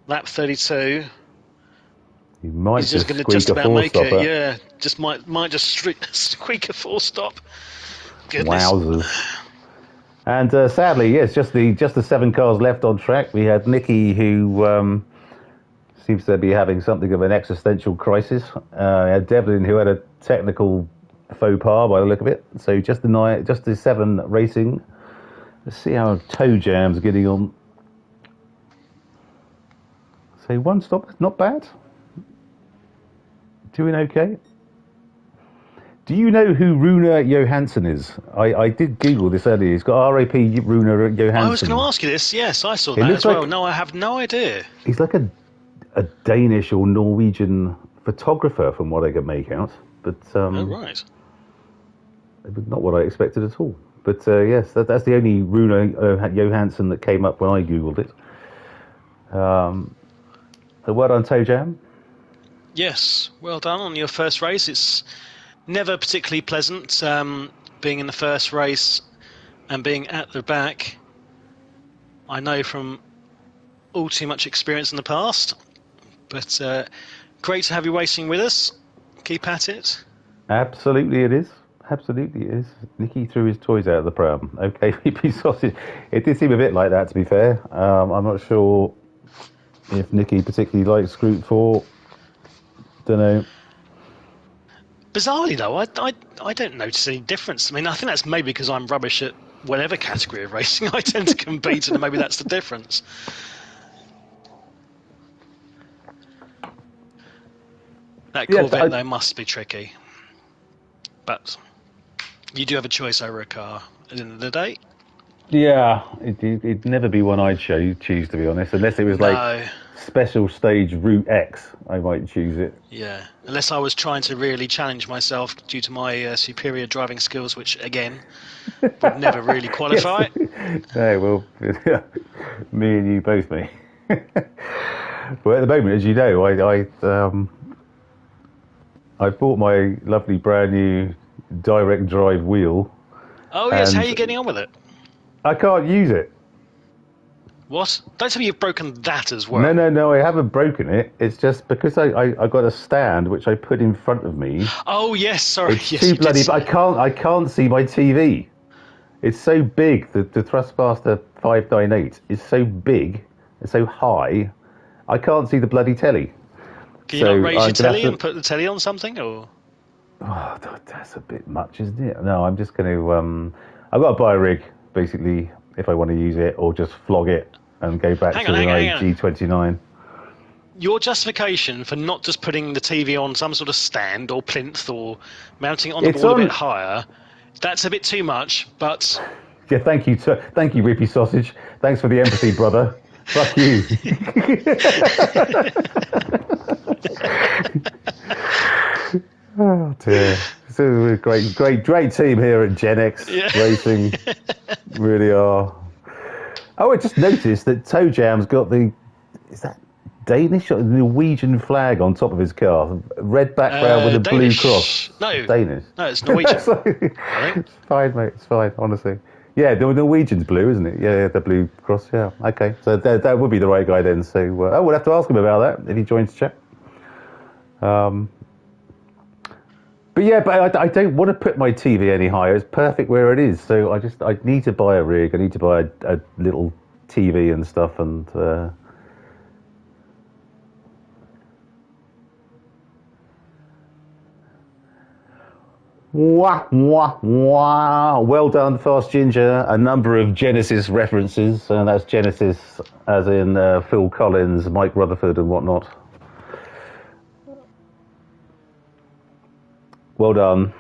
[SPEAKER 2] lap 32.
[SPEAKER 1] He might
[SPEAKER 2] He's just going to just about make it. Yeah, just might just squeak a 4-stop. Goodness.
[SPEAKER 1] Wowzers. And sadly, yes, just the 7 cars left on track. We had Nicky, who seems to be having something of an existential crisis. We had Devlin, who had a technical faux pas by the look of it. So just the 7 racing. Let's see how Toe Jam's getting on. So 1 stop, not bad. Doing okay. Do you know who Rune Johansson is? I did Google this earlier. He's got RAP Rune Johansson.
[SPEAKER 2] I was going to ask you this. Yes, I saw that as well. No, I have no idea.
[SPEAKER 1] He's like a Danish or Norwegian photographer, from what I could make out. But
[SPEAKER 2] oh, right.
[SPEAKER 1] Not what I expected at all. But yes, that's the only Rune Johansson that came up when I Googled it. The word on Toe Jam?
[SPEAKER 2] Yes, well done on your first race. It's never particularly pleasant being in the first race and being at the back. I know from all too much experience in the past, but great to have you racing with us. Keep at it.
[SPEAKER 1] Absolutely it is. Absolutely it is. Nicky threw his toys out of the pram. Okay, VP Sausage. It did seem a bit like that, to be fair. I'm not sure if Nicky particularly likes Gr4. Don't know.
[SPEAKER 2] Bizarrely though, I don't notice any difference. I mean, I think that's maybe because I'm rubbish at whatever category of racing I tend to compete in, and maybe that's the difference. That Corvette though must be tricky. But you do have a choice over a car at the end of the day.
[SPEAKER 1] Yeah, it'd never be one I'd choose, to be honest, unless it was like special stage Route X. I might choose it.
[SPEAKER 2] Yeah, unless I was trying to really challenge myself due to my superior driving skills, which again would never really qualify.
[SPEAKER 1] No, well, me and you both, mate. Well, at the moment, as you know, I bought my lovely brand new direct drive wheel.
[SPEAKER 2] Oh yes, how are you getting on with it?
[SPEAKER 1] I can't use it.
[SPEAKER 2] What? Don't tell me you've broken that as well.
[SPEAKER 1] No, I haven't broken it. It's just because I got a stand which I put in front of me.
[SPEAKER 2] Oh yes, sorry.
[SPEAKER 1] It's too bloody. I can't see my TV. It's so big. The Thrustmaster 598 is so big. It's so high. I can't see the bloody telly.
[SPEAKER 2] Can you not raise your telly and put the telly on something, or?
[SPEAKER 1] Oh, that's a bit much, isn't it? No, I'm just going to. I've got to buy a rig, basically, if I want to use it, or just flog it and go back to the G29.
[SPEAKER 2] Your justification for not just putting the TV on some sort of stand or plinth or mounting it on the wall a bit higher, that's a bit too much, but...
[SPEAKER 1] Yeah, thank you, Rippy Sausage. Thanks for the empathy, brother. Fuck you. Oh dear. It's a great team here at Gen X
[SPEAKER 2] Yeah.
[SPEAKER 1] Racing. Really are. Oh, I just noticed that Toe Jam's got is that Danish or Norwegian flag on top of his car? Red background with a blue cross.
[SPEAKER 2] Danish. No.
[SPEAKER 1] Danish.
[SPEAKER 2] No, it's Norwegian, I think.
[SPEAKER 1] It's fine, mate. It's fine, honestly. Yeah, the Norwegian's blue, isn't it? Yeah, the blue cross. Yeah. Okay. So that would be the right guy then. So, we'll have to ask him about that if he joins chat. But yeah, I don't want to put my TV any higher. It's perfect where it is. So I need to buy a rig. I need to buy a little TV and stuff. And wah wah wah. Well done, Fast Ginger. A number of Genesis references, and that's Genesis as in Phil Collins, Mike Rutherford, and whatnot. Well done.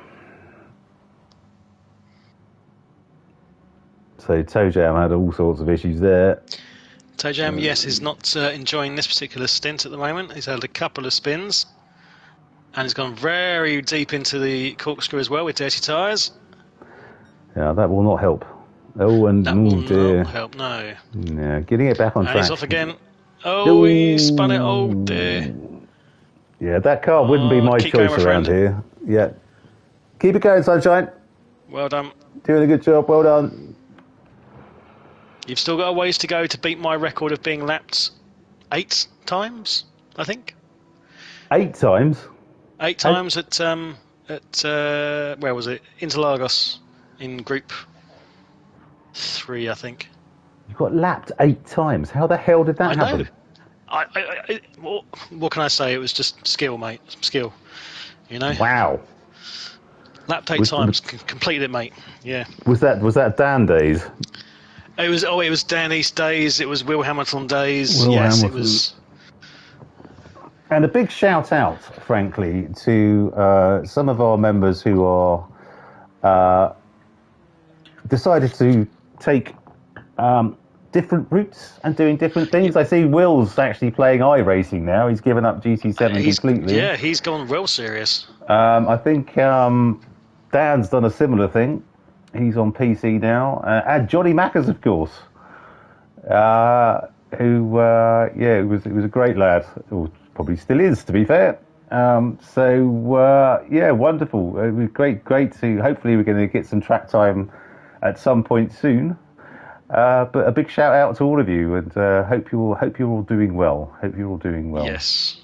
[SPEAKER 1] So Toe Jam had all sorts of issues there.
[SPEAKER 2] Toe Jam, yes, is not enjoying this particular stint at the moment. He's had a couple of spins. And he's gone very deep into the corkscrew as well with dirty tyres.
[SPEAKER 1] Yeah, that will not help. Oh, and
[SPEAKER 2] that will
[SPEAKER 1] dear.
[SPEAKER 2] not help, no.
[SPEAKER 1] Yeah, getting it back on track.
[SPEAKER 2] And he's off again. Oh, he spun it. Oh, dear.
[SPEAKER 1] Yeah, that car wouldn't be my choice around here. Yeah. Keep it going, Sunshine.
[SPEAKER 2] Well done.
[SPEAKER 1] Doing a good job. Well done.
[SPEAKER 2] You've still got a ways to go to beat my record of being lapped 8 times, I think.
[SPEAKER 1] 8 times?
[SPEAKER 2] 8 times at where was it? Interlagos in Group 3, I think.
[SPEAKER 1] You got lapped 8 times. How the hell did that happen?
[SPEAKER 2] What can I say? It was just skill, mate. Skill. You know.
[SPEAKER 1] Wow.
[SPEAKER 2] Lapped 8 times, completed it, mate. Yeah.
[SPEAKER 1] Was that Dan days?
[SPEAKER 2] It was Dan East days. It was Will Hamilton days.
[SPEAKER 1] Will
[SPEAKER 2] yes,
[SPEAKER 1] Hamilton.
[SPEAKER 2] It was.
[SPEAKER 1] And a big shout out, frankly, to some of our members who are decided to take different routes and doing different things. I see Will's actually playing iRacing now. He's given up GT7 completely.
[SPEAKER 2] Yeah, he's gone real serious.
[SPEAKER 1] I think Dan's done a similar thing. He's on PC now. And Johnny Mackers, of course, who was a great lad. Or probably still is, to be fair. Wonderful. Great to. Hopefully, we're going to get some track time at some point soon. But a big shout out to all of you, and hope you're all doing well. Hope you're all doing well.
[SPEAKER 2] Yes,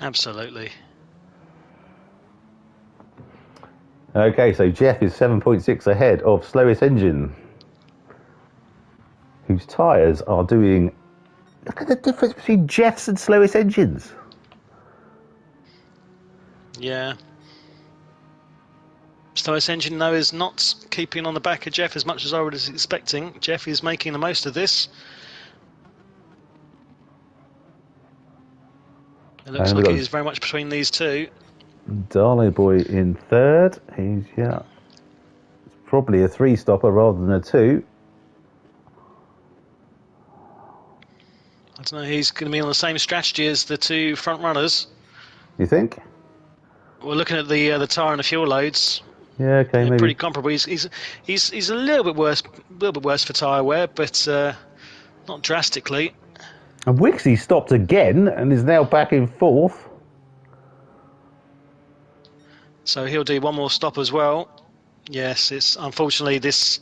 [SPEAKER 2] absolutely.
[SPEAKER 1] Okay, so Jeff is 7.6 ahead of Slowest Engine, whose tyres are doing. Look at the difference between Jeff's and Slowest Engines.
[SPEAKER 2] Yeah. Slowest Engine, though, is not keeping on the back of Jeff as much as I was expecting. Jeff is making the most of this. It looks like it is very much between these two.
[SPEAKER 1] Darlow Boy in third. He's probably a 3-stopper rather than a 2.
[SPEAKER 2] I don't know. He's going to be on the same strategy as the 2 front runners.
[SPEAKER 1] You think?
[SPEAKER 2] We're looking at the tyre and the fuel loads.
[SPEAKER 1] Yeah, okay, maybe.
[SPEAKER 2] Pretty comparable. He's a little bit worse for tyre wear, but not drastically.
[SPEAKER 1] And Wixie stopped again and is now back in 4th.
[SPEAKER 2] So he'll do one more stop as well. Yes, it's unfortunately this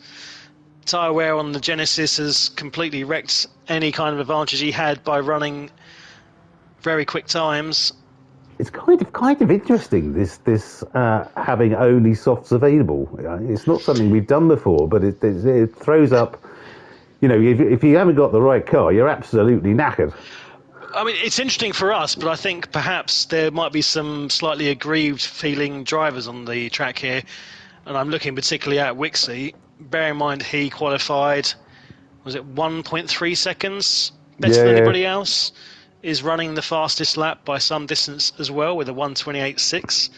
[SPEAKER 2] tyre wear on the Genesis has completely wrecked any kind of advantage he had by running very quick times.
[SPEAKER 1] It's kind of interesting this having only softs available. It's not something we've done before, but it throws up. You know, if you haven't got the right car, you're absolutely knackered.
[SPEAKER 2] I mean, it's interesting for us, but I think perhaps there might be some slightly aggrieved feeling drivers on the track here, and I'm looking particularly at Wixie. Bear in mind he qualified, was it 1.3 seconds better than anybody else? Is running the fastest lap by some distance as well with a 1:28.6.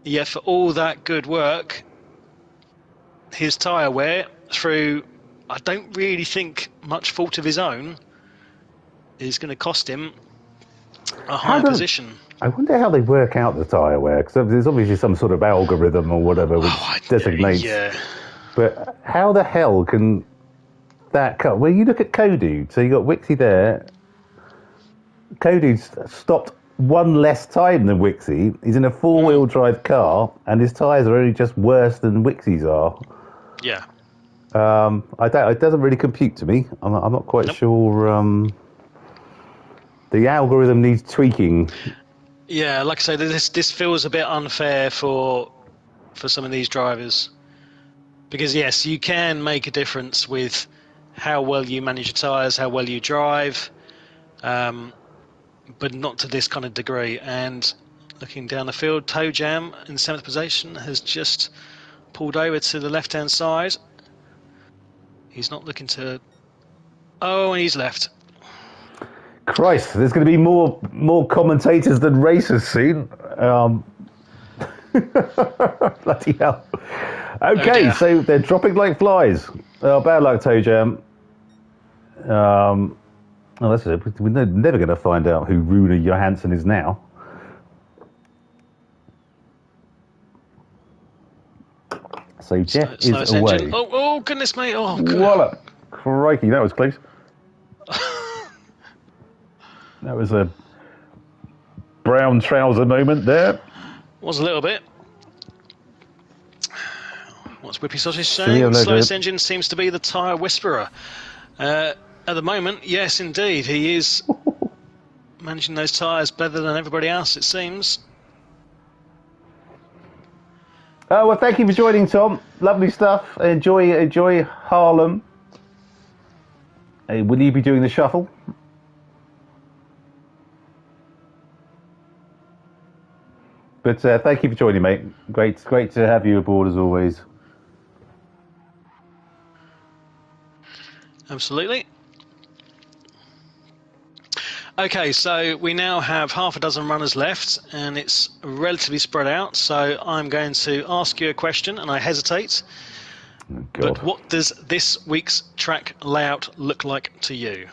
[SPEAKER 2] Yet for all that good work, his tyre wear through, I don't really think much fault of his own, is going to cost him a higher position.
[SPEAKER 1] I wonder how they work out the tyre wear, because there's obviously some sort of algorithm or whatever which designates.
[SPEAKER 2] Yeah.
[SPEAKER 1] But how the hell can that cut? Well, you look at Kodu, so you got Wixie there. Kodu's stopped one less time than Wixie. He's in a four-wheel drive car, and his tyres are only just worse than Wixie's are.
[SPEAKER 2] Yeah.
[SPEAKER 1] It doesn't really compute to me. I'm not quite sure. The algorithm needs tweaking.
[SPEAKER 2] Yeah, like I say, this feels a bit unfair for some of these drivers, because yes, you can make a difference with how well you manage your tyres, how well you drive, but not to this kind of degree. And looking down the field, Toe Jam in 7th position has just pulled over to the left-hand side. He's not looking to... Oh, and he's left.
[SPEAKER 1] Christ, there's going to be more commentators than racers soon. Bloody hell. Okay, so they're dropping like flies. Bad luck, Toe Jam. That's it. We're never going to find out who Rune Johansson is now. So Jeff is away.
[SPEAKER 2] Engine. Oh, goodness me. Oh, God.
[SPEAKER 1] Wallop. Crikey, that was close. That was a brown trouser moment there.
[SPEAKER 2] Was a little bit. What's Whippy Sausage saying? Slowest engine seems to be the tyre whisperer. At the moment, yes, indeed. He is managing those tyres better than everybody else, it seems.
[SPEAKER 1] Oh, well, thank you for joining, Tom. Lovely stuff. Enjoy Harlem. Will you be doing the shuffle? But thank you for joining, mate. Great to have you aboard as always.
[SPEAKER 2] Absolutely. Okay, so we now have half a dozen runners left, and it's relatively spread out. So I'm going to ask you a question, and I hesitate.
[SPEAKER 1] Oh,
[SPEAKER 2] but what does this week's track layout look like to you?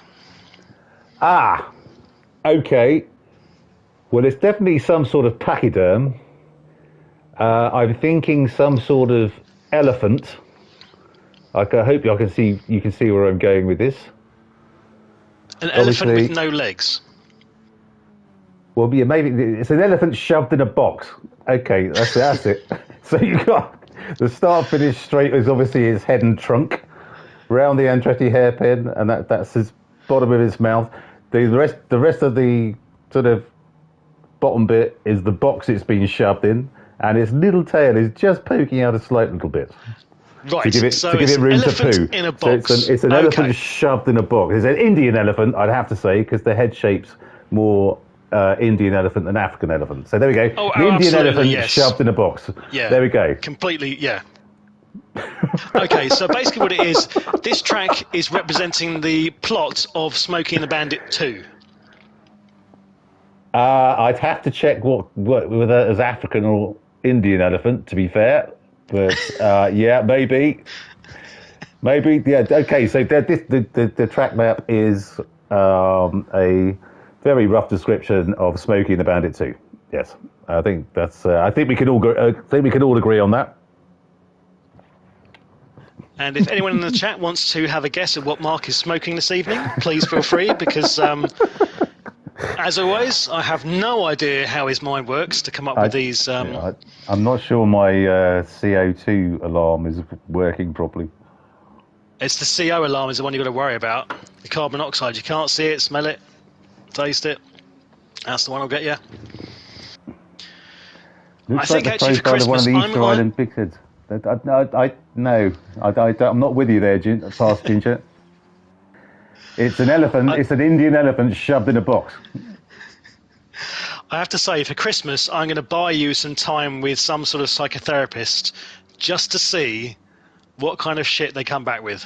[SPEAKER 1] Okay. Well, it's definitely some sort of pachyderm. I'm thinking some sort of elephant. I hope you can see where I'm going with this.
[SPEAKER 2] An elephant with no legs.
[SPEAKER 1] Well, yeah, maybe it's an elephant shoved in a box. Okay, that's it. So you got the start-finish straight is obviously his head and trunk, round the Andretti hairpin, and that's his bottom of his mouth. The rest of the sort of bottom bit is the box it's been shoved in, and its little tail is just poking out a slight little bit.
[SPEAKER 2] Right,
[SPEAKER 1] to give it room to poo.
[SPEAKER 2] In a box.
[SPEAKER 1] So it's an elephant shoved in a box. It's an Indian elephant, I'd have to say, because the head shape's more Indian elephant than African elephant. So there we go. An Indian elephant shoved in a box.
[SPEAKER 2] Yeah.
[SPEAKER 1] There we go.
[SPEAKER 2] Completely, yeah. Okay, so basically what it is, this track is representing the plot of Smokey and the Bandit 2.
[SPEAKER 1] I'd have to check whether that is African or Indian elephant, to be fair. But yeah, maybe. Yeah. Okay. So the track map is a very rough description of Smokey and the Bandit 2. Yes, I think that's. I think we can all agree on that.
[SPEAKER 2] And if anyone in the chat wants to have a guess at what Mark is smoking this evening, please feel free, because as always, I have no idea how his mind works to come up with these.
[SPEAKER 1] I'm not sure my CO2 alarm is working properly.
[SPEAKER 2] It's the CO alarm is the one you've got to worry about. The carbon monoxide, you can't see it, smell it, taste it. That's the one I'll get you.
[SPEAKER 1] Looks like actually for Christmas, I'm not with you there, Fast Ginger. It's an elephant. It's an Indian elephant shoved in a box.
[SPEAKER 2] I have to say, for Christmas, I'm going to buy you some time with some sort of psychotherapist just to see what kind of shit they come back with.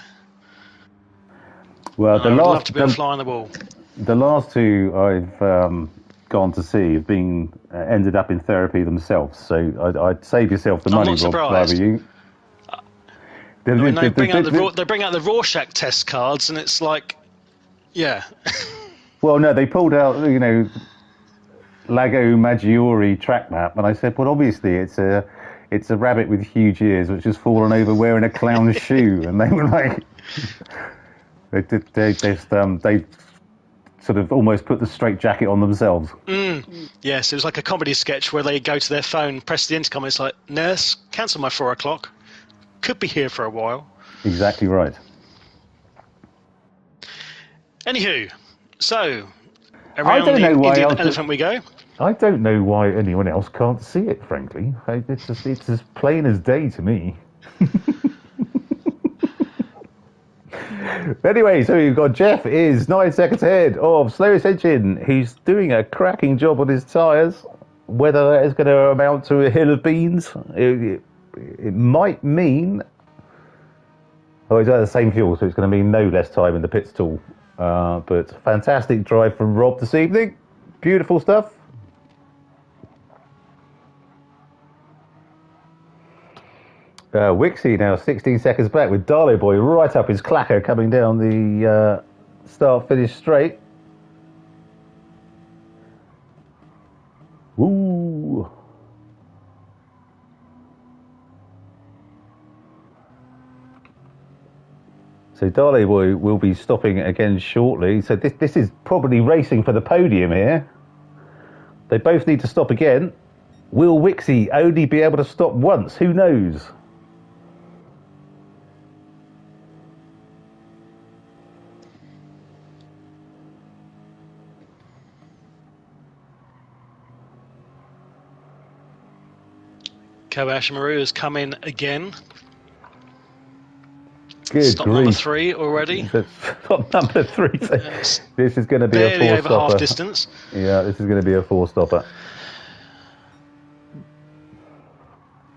[SPEAKER 1] Well,
[SPEAKER 2] I'd love to be a fly on the wall.
[SPEAKER 1] The last two I've gone to see have been ended up in therapy themselves. So I'd save yourself the money, Rob, rather you.
[SPEAKER 2] They bring out the Rorschach test cards, and it's like, yeah.
[SPEAKER 1] Well, no, they pulled out, Lago Maggiore track map, and I said, well, obviously it's a rabbit with huge ears which has fallen over wearing a clown's shoe, and they were like, they sort of almost put the straight jacket on themselves.
[SPEAKER 2] Yes, it was like a comedy sketch where they go to their phone, press the intercom, it's like, nurse, cancel my 4 o'clock. Could be here for a while.
[SPEAKER 1] Exactly right.
[SPEAKER 2] Anywho, so around the Indian elephant we go.
[SPEAKER 1] I don't know why anyone else can't see it, frankly. It's as plain as day to me. Anyway, so you've got Jeff is 9 seconds ahead of slowest engine. He's doing a cracking job on his tyres. Whether that is going to amount to a hill of beans, it might mean... Oh, he's got the same fuel, so it's going to mean no less time in the pit stall. But fantastic drive from Rob this evening. Beautiful stuff. Wixie now 16 seconds back with Darlow Boy right up his clacker coming down the start-finish straight. Ooh. So Darlow Boy will be stopping again shortly. So this is probably racing for the podium here. They both need to stop again. Will Wixie only be able to stop once? Who knows?
[SPEAKER 2] Kobayashi Maru has come in again.
[SPEAKER 1] Good
[SPEAKER 2] Stop
[SPEAKER 1] grief.
[SPEAKER 2] number 3 already.
[SPEAKER 1] Stop number 3. So this is going to be a
[SPEAKER 2] barely over
[SPEAKER 1] four-stopper.
[SPEAKER 2] half distance.
[SPEAKER 1] Yeah, this is going to be a four-stopper.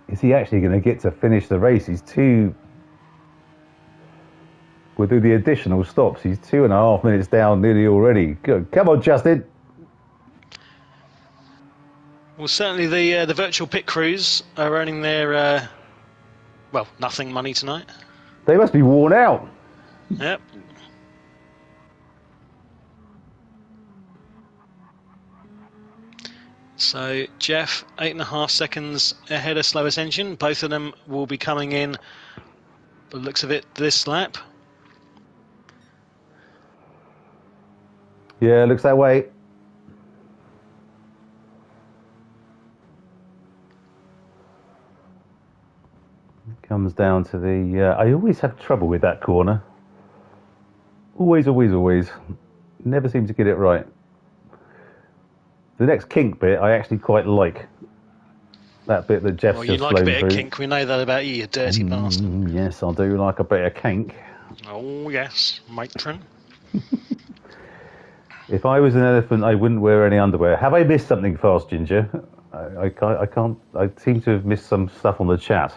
[SPEAKER 1] Is he actually going to get to finish the race? He's with the additional stops, he's 2.5 minutes down nearly already. Good. Come on, Justin.
[SPEAKER 2] Well, certainly the virtual pit crews are earning their, nothing money tonight.
[SPEAKER 1] They must be worn out.
[SPEAKER 2] Yep. So Jeff, 8.5 seconds ahead of slowest engine. Both of them will be coming in, by the looks of it, this lap.
[SPEAKER 1] Yeah, looks that way. Comes down to the... I always have trouble with that corner. Always. Never seem to get it right. The next kink bit, I actually quite like. That bit that Jeff's just flown through.
[SPEAKER 2] You like a bit of kink, we know that about you, you dirty bastard.
[SPEAKER 1] Yes, I do like a bit of kink.
[SPEAKER 2] Oh, yes, matron.
[SPEAKER 1] If I was an elephant, I wouldn't wear any underwear. Have I missed something fast, Ginger? I can't. I seem to have missed some stuff on the chat.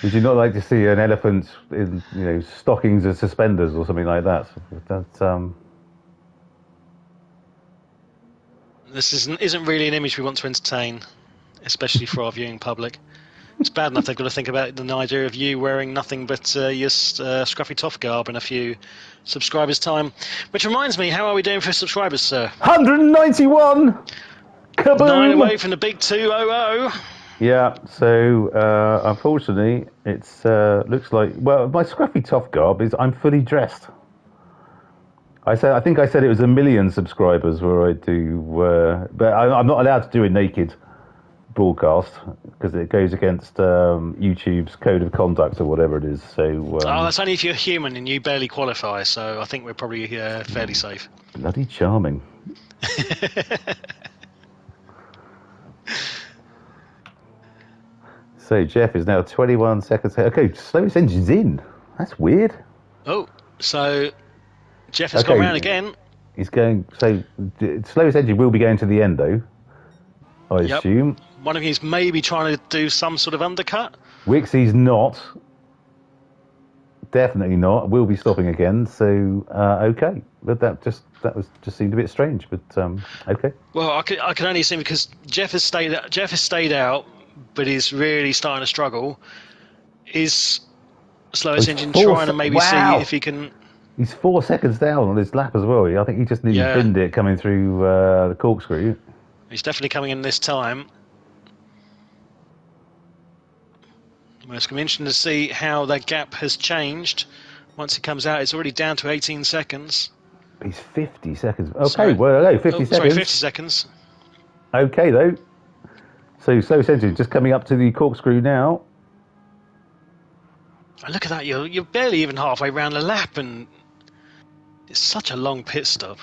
[SPEAKER 1] Would you not like to see an elephant in, stockings and suspenders or something like that?
[SPEAKER 2] This isn't really an image we want to entertain, especially for our viewing public. It's bad enough they've got to think about the idea of you wearing nothing but your scruffy toff garb in a few subscribers' time. Which reminds me, how are we doing for subscribers, sir?
[SPEAKER 1] 191! Kaboom!
[SPEAKER 2] 9 away from the big 200.
[SPEAKER 1] Yeah, so unfortunately, it's looks like... Well, my scruffy toff garb is I'm fully dressed. I think I said it was 1 million subscribers where I do... but I'm not allowed to do a naked broadcast because it goes against YouTube's code of conduct or whatever it is. So
[SPEAKER 2] that's only if you're human and you barely qualify, so I think we're probably fairly safe.
[SPEAKER 1] Bloody charming. So Jeff is now 21 seconds ahead. Okay, slowest engine's in. That's weird.
[SPEAKER 2] Oh, so Jeff has gone round again.
[SPEAKER 1] He's going... So slowest engine will be going to the end, though, I assume.
[SPEAKER 2] One of you is maybe trying to do some sort of undercut.
[SPEAKER 1] Wixie's not. Definitely not. Will be stopping again. So okay, but that just seemed a bit strange. But okay.
[SPEAKER 2] Well, I can only assume because Jeff has stayed out, but he's really starting to struggle. Is slowest engine trying to maybe see if he can?
[SPEAKER 1] He's 4 seconds down on his lap as well. I think he just nearly
[SPEAKER 2] Yeah.
[SPEAKER 1] binned it coming through the corkscrew.
[SPEAKER 2] He's definitely coming in this time. Well, it's going to be interesting to see how that gap has changed. Once he comes out, it's already down to 18 seconds.
[SPEAKER 1] He's 50 seconds. Okay,
[SPEAKER 2] Sorry.
[SPEAKER 1] well, no, 50 seconds.
[SPEAKER 2] Sorry, 50 seconds.
[SPEAKER 1] Okay, though. So, slowest engine just coming up to the corkscrew now.
[SPEAKER 2] And look at that, you're barely even halfway around the lap, and it's such a long pit stop.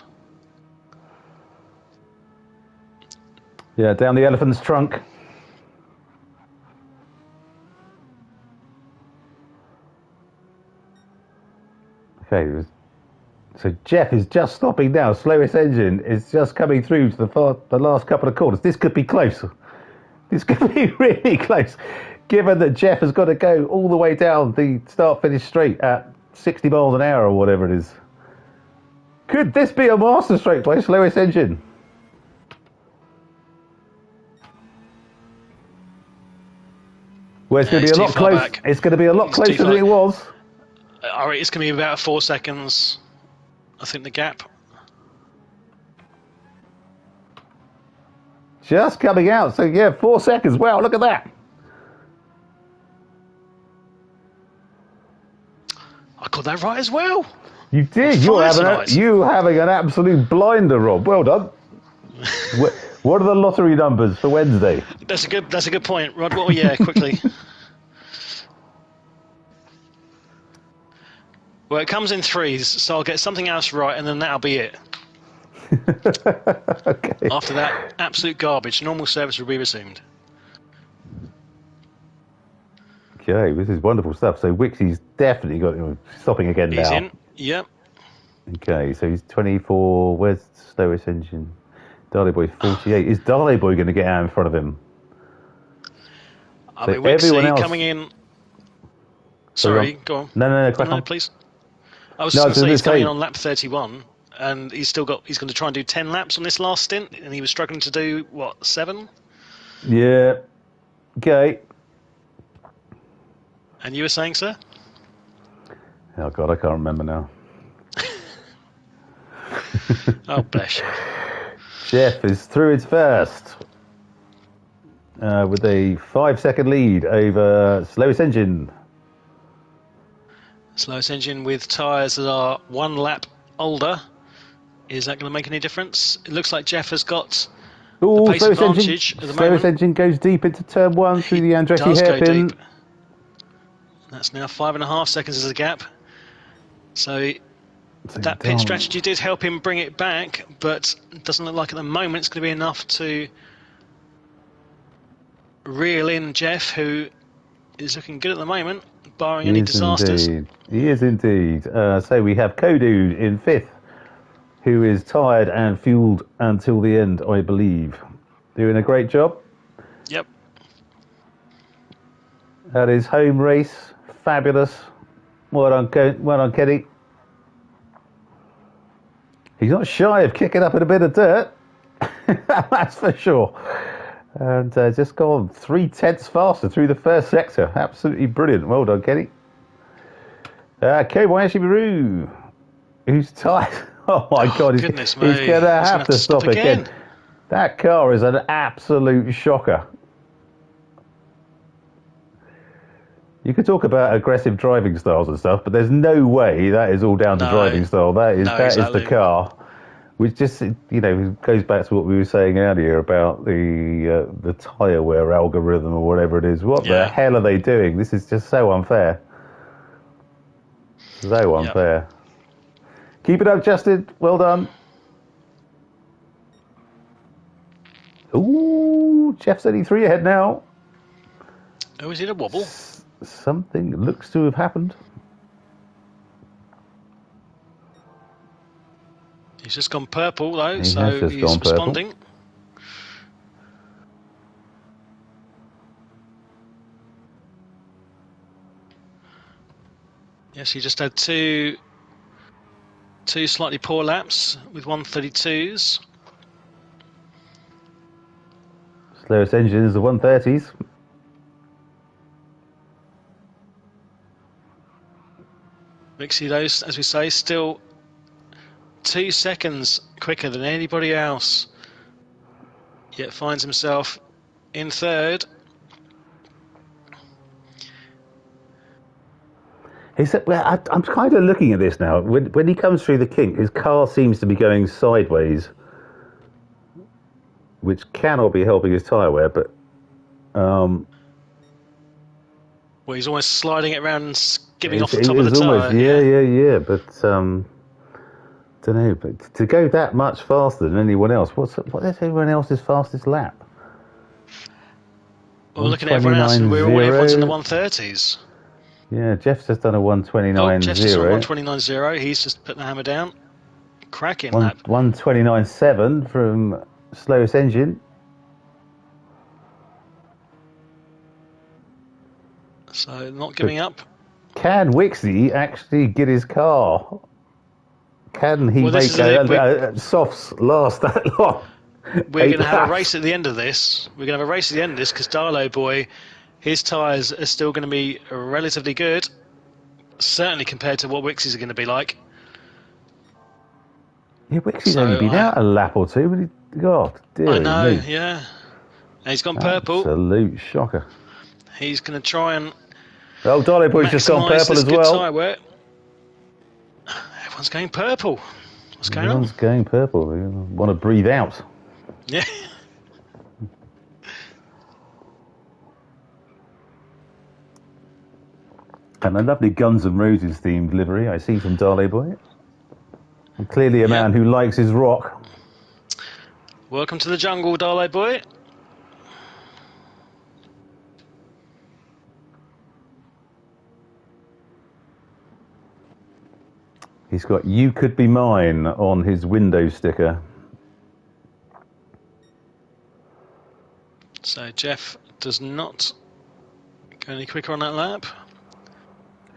[SPEAKER 1] Yeah, down the elephant's trunk. Okay, so Jeff is just stopping now. Slowest engine is just coming through to the last couple of corners. This could be close. This could be really close, given that Jeff has got to go all the way down the start-finish straight at 60 miles an hour or whatever it is. Could this be a masterstroke by slowest engine? Well, it's going to be a lot closer. It's going to be a lot closer than it was.
[SPEAKER 2] All right, it's going to be about 4 seconds, I think, the gap.
[SPEAKER 1] Just coming out. So, yeah, 4 seconds. Wow, look at that.
[SPEAKER 2] I got that right as well.
[SPEAKER 1] You did. You're having an absolute blinder, Rob. Well done. What are the lottery numbers for Wednesday?
[SPEAKER 2] That's a good point, Rod. Well, yeah, quickly. Well, it comes in threes, so I'll get something else right, and then that'll be it.
[SPEAKER 1] Okay.
[SPEAKER 2] After that, absolute garbage. Normal service will be resumed.
[SPEAKER 1] Okay, this is wonderful stuff. So Wixie's definitely got stopping again now.
[SPEAKER 2] He's in. Yep.
[SPEAKER 1] Okay, so he's 24. Where's the slowest engine? Darley Boy 48. Is Darley Boy going to get out in front of him?
[SPEAKER 2] I mean, Wixie coming in. Sorry, go on.
[SPEAKER 1] No, crack on,
[SPEAKER 2] please. I was just going to say he's coming in on lap 31, and he's going to try and do 10 laps on this last stint, and he was struggling to do, 7?
[SPEAKER 1] Yeah. Okay.
[SPEAKER 2] And you were saying, sir?
[SPEAKER 1] Oh, God, I can't remember now.
[SPEAKER 2] Oh, bless you.
[SPEAKER 1] Jeff is through its first with a 5-second lead over slowest engine.
[SPEAKER 2] Slowest engine with tyres that are 1 lap older. Is that going to make any difference? It looks like Jeff has got the pace advantage at the moment.
[SPEAKER 1] Slowest engine goes deep into turn 1 through the Andretti hairpin.
[SPEAKER 2] That's now 5.5 seconds as a gap. So that pit strategy did help him bring it back, but it doesn't look like at the moment it's going to be enough to reel in Jeff, who is looking good at the moment, barring any disasters.
[SPEAKER 1] He is indeed. So we have Kodude in 5th, who is tired and fueled until the end, I believe. Doing a great job.
[SPEAKER 2] Yep.
[SPEAKER 1] That is home race. Fabulous. Well done, Kenny. He's not shy of kicking up in a bit of dirt. That's for sure. And just gone 3/10 faster through the first sector. Absolutely brilliant. Well done, Kenny. Kobayashi Maru, who's tired. Oh my God, he's going to have to stop again. That car is an absolute shocker. You could talk about aggressive driving styles and stuff, but there's no way that is all down to driving style. That is the car, which just goes back to what we were saying earlier about the tyre wear algorithm or whatever it is. What the hell are they doing? This is just so unfair. So unfair. Yep. Keep it up, Justin. Well done. Ooh, Jeff's only 3 ahead now.
[SPEAKER 2] Oh, is it a wobble?
[SPEAKER 1] Something looks to have happened.
[SPEAKER 2] He's just gone purple, though, so he's responding. Yes, he just had two slightly poor laps with 132s.
[SPEAKER 1] Slowest engine is the 130s.
[SPEAKER 2] Wixie, though, as we say, still 2 seconds quicker than anybody else. Yet finds himself in third.
[SPEAKER 1] I'm kind of looking at this now. When he comes through the kink, his car seems to be going sideways, which cannot be helping his tyre wear, but...
[SPEAKER 2] Well, he's almost sliding it around and skimming off the top of the tyre.
[SPEAKER 1] Yeah, but... don't know, but to go that much faster than anyone else, what is everyone else's fastest lap?
[SPEAKER 2] Well, looking at everyone else, everyone's in the 130s.
[SPEAKER 1] Yeah, Jeff's just done a 129.0.
[SPEAKER 2] Oh, Jeff's just on 129.0. He's just putting the hammer down. Cracking lap.
[SPEAKER 1] 129.7 from slowest engine.
[SPEAKER 2] So not giving up.
[SPEAKER 1] Can Wixie actually get his car? Can he make softs last that long?
[SPEAKER 2] We're going to have a race at the end of this. We're going to have a race at the end of this because Darlow Boy, his tyres are still going to be relatively good, certainly compared to what Wixie's are going to be like.
[SPEAKER 1] Yeah, Wixie's only been out a lap or two, but God, dear
[SPEAKER 2] I know,
[SPEAKER 1] me.
[SPEAKER 2] yeah. And he's gone purple.
[SPEAKER 1] Absolute shocker.
[SPEAKER 2] He's going to try and
[SPEAKER 1] Darlow Boy's just gone purple as well.
[SPEAKER 2] Everyone's going purple. What's going on?
[SPEAKER 1] Everyone's going purple. They want to breathe out.
[SPEAKER 2] Yeah.
[SPEAKER 1] And a lovely Guns N' Roses themed livery I see from Darlow Boy. And clearly a man who likes his rock.
[SPEAKER 2] Welcome to the jungle, Darlow Boy.
[SPEAKER 1] He's got "You Could Be Mine" on his window sticker.
[SPEAKER 2] So Jeff does not go any quicker on that lap.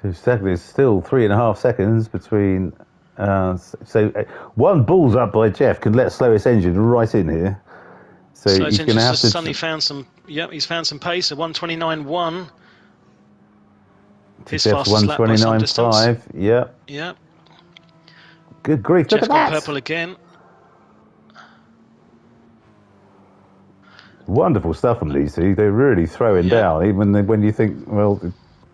[SPEAKER 1] There's still 3.5 seconds between. So one balls up by Jeff can let slowest engine right in here. So he's going to have to.
[SPEAKER 2] Suddenly found some. Yep, he's found some pace. A 129.1. His fastest lap by some distance.
[SPEAKER 1] 129.5. Yep.
[SPEAKER 2] Yep.
[SPEAKER 1] Good grief!
[SPEAKER 2] Jeff's got purple again.
[SPEAKER 1] Wonderful stuff from these two. They're really throwing down, even when you think, well,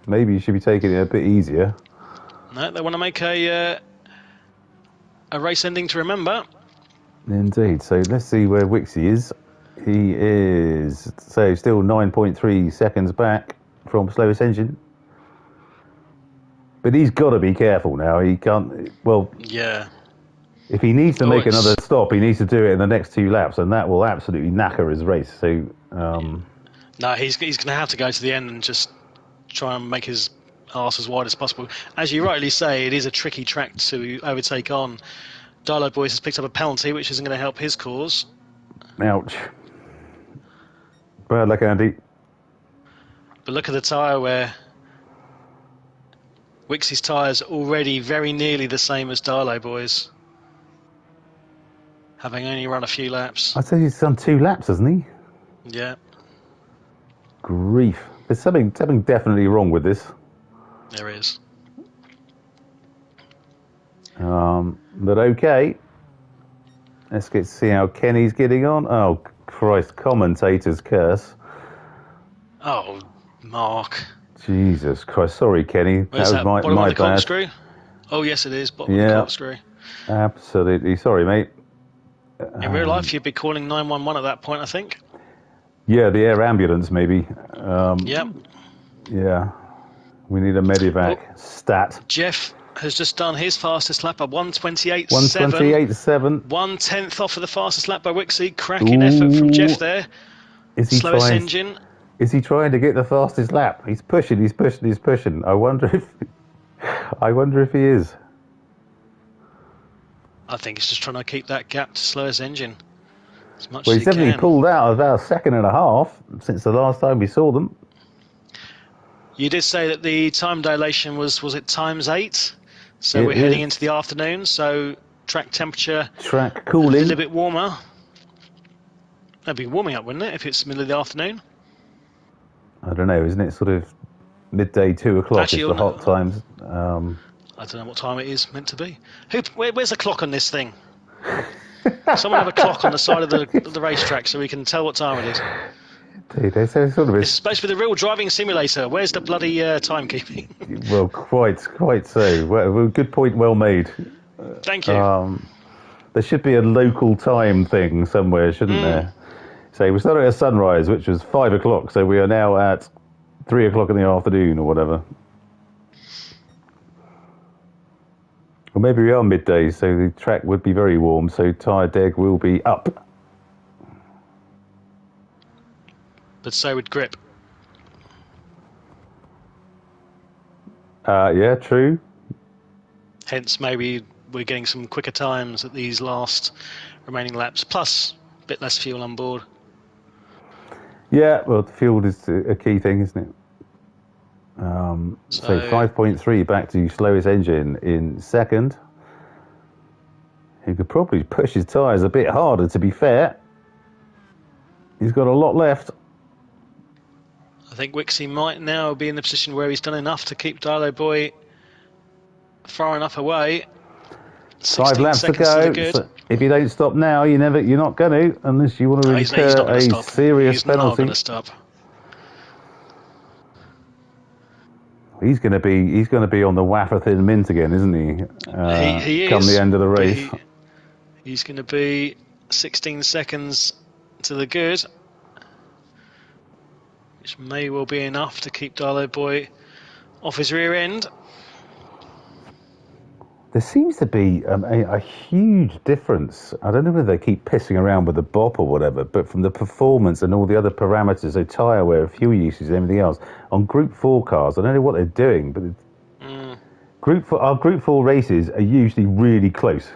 [SPEAKER 1] maybe you should be taking it a bit easier.
[SPEAKER 2] No, they want to make a race ending to remember.
[SPEAKER 1] Indeed. So let's see where Wixie is. He is still 9.3 seconds back from slowest engine. But he's got to be careful now. He can't. Well,
[SPEAKER 2] yeah.
[SPEAKER 1] If he needs to make another stop, he needs to do it in the next 2 laps, and that will absolutely knacker his race. So,
[SPEAKER 2] no, he's going to have to go to the end and just try and make his arse as wide as possible. As you rightly say, it is a tricky track to overtake on. Darlow Boys has picked up a penalty, which isn't going to help his cause.
[SPEAKER 1] Ouch. Bad luck, Andy.
[SPEAKER 2] But look at the tyre wear. Wixie's tyres already very nearly the same as Darlow Boys, having only run a few laps.
[SPEAKER 1] I'd say he's done 2 laps, hasn't he?
[SPEAKER 2] Yeah.
[SPEAKER 1] Grief. There's something definitely wrong with this.
[SPEAKER 2] There is.
[SPEAKER 1] But okay. Let's get to see how Kenny's getting on. Oh, Christ, commentator's curse.
[SPEAKER 2] Oh, Mark.
[SPEAKER 1] Jesus Christ. Sorry, Kenny.
[SPEAKER 2] Where's
[SPEAKER 1] that was
[SPEAKER 2] bottom
[SPEAKER 1] my
[SPEAKER 2] of the
[SPEAKER 1] bad.
[SPEAKER 2] corkscrew? Oh, yes, it is. Bottom of the corkscrew.
[SPEAKER 1] Absolutely. Sorry, mate.
[SPEAKER 2] In real life, you'd be calling 911 at that point, I think.
[SPEAKER 1] Yeah, the air ambulance, maybe.
[SPEAKER 2] Yep.
[SPEAKER 1] Yeah. We need a medevac. Stat.
[SPEAKER 2] Jeff has just done his fastest lap, a 128.7.
[SPEAKER 1] 128.7.
[SPEAKER 2] 1/10 off of the fastest lap by Wixie. Cracking effort from Jeff there. Slowest engine.
[SPEAKER 1] Is he trying to get the fastest lap? He's pushing. I wonder if he is.
[SPEAKER 2] I think he's just trying to keep that gap to slowest engine as much
[SPEAKER 1] Well,
[SPEAKER 2] as
[SPEAKER 1] he's definitely
[SPEAKER 2] can.
[SPEAKER 1] pulled out about 1.5 seconds since the last time we saw them.
[SPEAKER 2] You did say that the time dilation was it ×8? So we're heading into the afternoon, so track temperature
[SPEAKER 1] cooling.
[SPEAKER 2] a little bit warmer. That'd be warming up, wouldn't it, if it's the middle of the afternoon?
[SPEAKER 1] I don't know, isn't it sort of midday, 2 o'clock is the hot times?
[SPEAKER 2] I don't know what time it is meant to be. Where's the clock on this thing? Someone have a clock on the side of the racetrack so we can tell what time it is.
[SPEAKER 1] Dude, it's sort of
[SPEAKER 2] It's supposed to be the real driving simulator. Where's the bloody timekeeping?
[SPEAKER 1] well, quite so. Well, good point, well made.
[SPEAKER 2] Thank you.
[SPEAKER 1] There should be a local time thing somewhere, shouldn't there? So we started at sunrise, which was 5 o'clock. So we are now at 3 o'clock in the afternoon or whatever. Or maybe we are midday, so the track would be very warm. So tyre deg will be up.
[SPEAKER 2] But so would grip.
[SPEAKER 1] Yeah, true.
[SPEAKER 2] Hence, maybe we're getting some quicker times at these last remaining laps, plus a bit less fuel on board.
[SPEAKER 1] Yeah, well, the fuel is a key thing, isn't it? So 5.3 back to slowest engine in second. He could probably push his tyres a bit harder, to be fair. He's got a lot left.
[SPEAKER 2] I think Wixie might now be in the position where he's done enough to keep Dialo Boy far enough away.
[SPEAKER 1] 5 laps to go. So if you don't stop now, you're not going to, unless you want to incur a serious penalty.
[SPEAKER 2] He's not going to stop.
[SPEAKER 1] He's going to be on the wafer thin mint again, isn't he?
[SPEAKER 2] He is.
[SPEAKER 1] Come the end of the race.
[SPEAKER 2] He's going to be 16 seconds to the good, which may well be enough to keep Dialo Boy off his rear end.
[SPEAKER 1] There seems to be a huge difference. I don't know whether they keep pissing around with the BOP or whatever, but from the performance and all the other parameters, so tyre wear, fuel usage, and everything else, on Group 4 cars, I don't know what they're doing, but our Group 4 races are usually really close.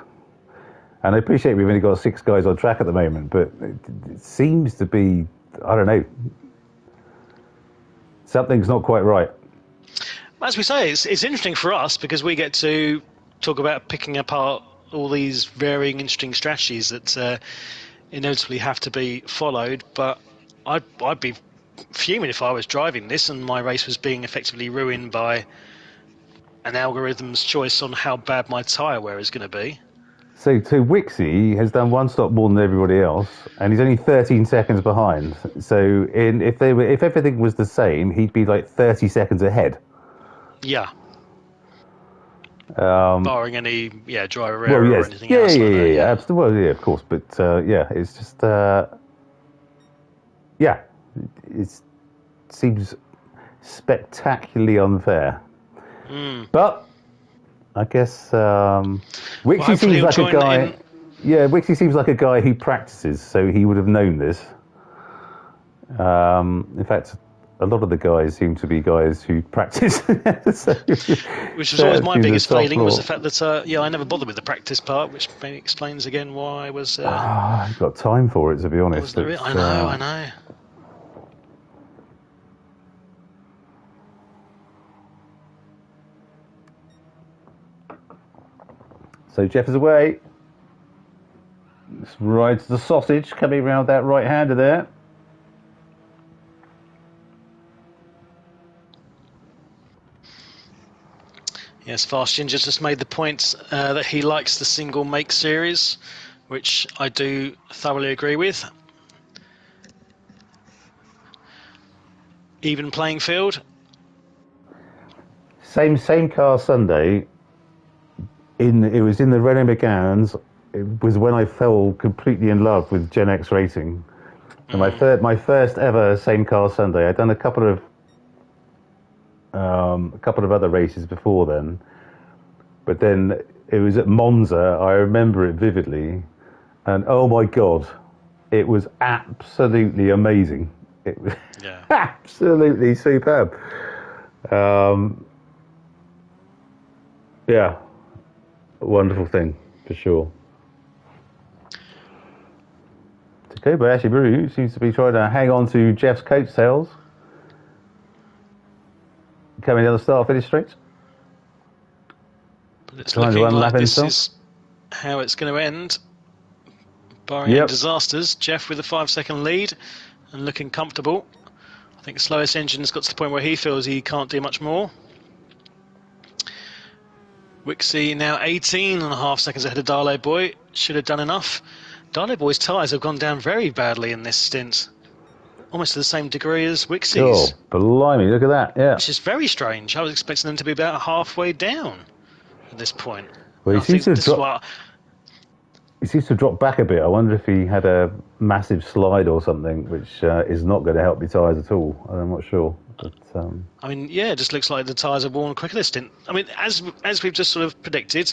[SPEAKER 1] And I appreciate we've only got 6 guys on track at the moment, but it seems to be, I don't know, something's not quite right.
[SPEAKER 2] As we say, it's interesting for us because we get to talk about picking apart all these varying interesting strategies that inevitably have to be followed, but I'd be fuming if I was driving this and my race was being effectively ruined by an algorithm's choice on how bad my tyre wear is going to be.
[SPEAKER 1] So Wixie has done 1 stop more than everybody else, and he's only 13 seconds behind. So if everything was the same, he'd be like 30 seconds ahead.
[SPEAKER 2] Yeah. Barring any driver error or anything else.
[SPEAKER 1] Yeah, absolutely. Well, yeah, of course, but it's just it seems spectacularly unfair. But I guess Wixie seems like a guy. Yeah, Wixie seems like a guy who practices, so he would have known this. In fact, a lot of the guys seem to be guys who practice.
[SPEAKER 2] Which was always my biggest failing, was the fact that I never bothered with the practice part, which maybe explains again why I was.
[SPEAKER 1] I've got time for it, to be honest.
[SPEAKER 2] I know.
[SPEAKER 1] So Jeff is away. Let's ride the sausage coming round that right-hander there.
[SPEAKER 2] Yes, Fast Ginger just made the point that he likes the single make series, which I do thoroughly agree with. Even playing field. Same
[SPEAKER 1] car Sunday. It was in the Renault Meganes. It was when I fell completely in love with Gen X racing. And my first ever same car Sunday. I'd done a couple of other races before then, but then it was at Monza. I remember it vividly, and oh my god, it was absolutely amazing. It was absolutely superb. Wonderful thing for sure. Takoba Ashiburu seems to be trying to hang on to Jeff's coattails. Coming down the start-finish straight.
[SPEAKER 2] But it's looking like this is how it's going to end. Barring any disasters, Jeff with a 5-second lead and looking comfortable. I think the slowest engine's got to the point where he feels he can't do much more. Wixie now 18.5 seconds ahead of Darlow Boy. Should have done enough. Darlow Boy's tyres have gone down very badly in this stint. Almost to the same degree as Wixie's.
[SPEAKER 1] Oh, blimey, look at that, yeah.
[SPEAKER 2] Which is very strange. I was expecting them to be about halfway down at this point.
[SPEAKER 1] Well, he seems to have dropped back a bit. I wonder if he had a massive slide or something, which is not going to help your tyres at all. I'm not sure. But,
[SPEAKER 2] I mean, yeah, it just looks like the tyres are worn quicker this stint. I mean, as we've just sort of predicted,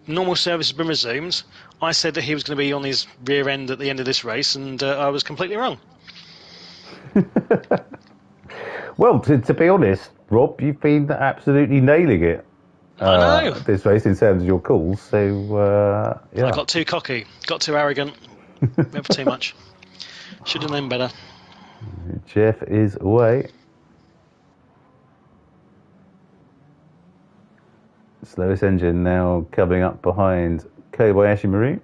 [SPEAKER 2] normal service has been resumed. I said that he was going to be on his rear end at the end of this race, and I was completely wrong.
[SPEAKER 1] Well, to be honest, Rob, you've been absolutely nailing it.
[SPEAKER 2] I know.
[SPEAKER 1] This race in terms of your calls. So, yeah.
[SPEAKER 2] I got too cocky, got too arrogant, went for too much. Should have known better.
[SPEAKER 1] Jeff is away. Slowest engine now coming up behind Kobayashi Maru,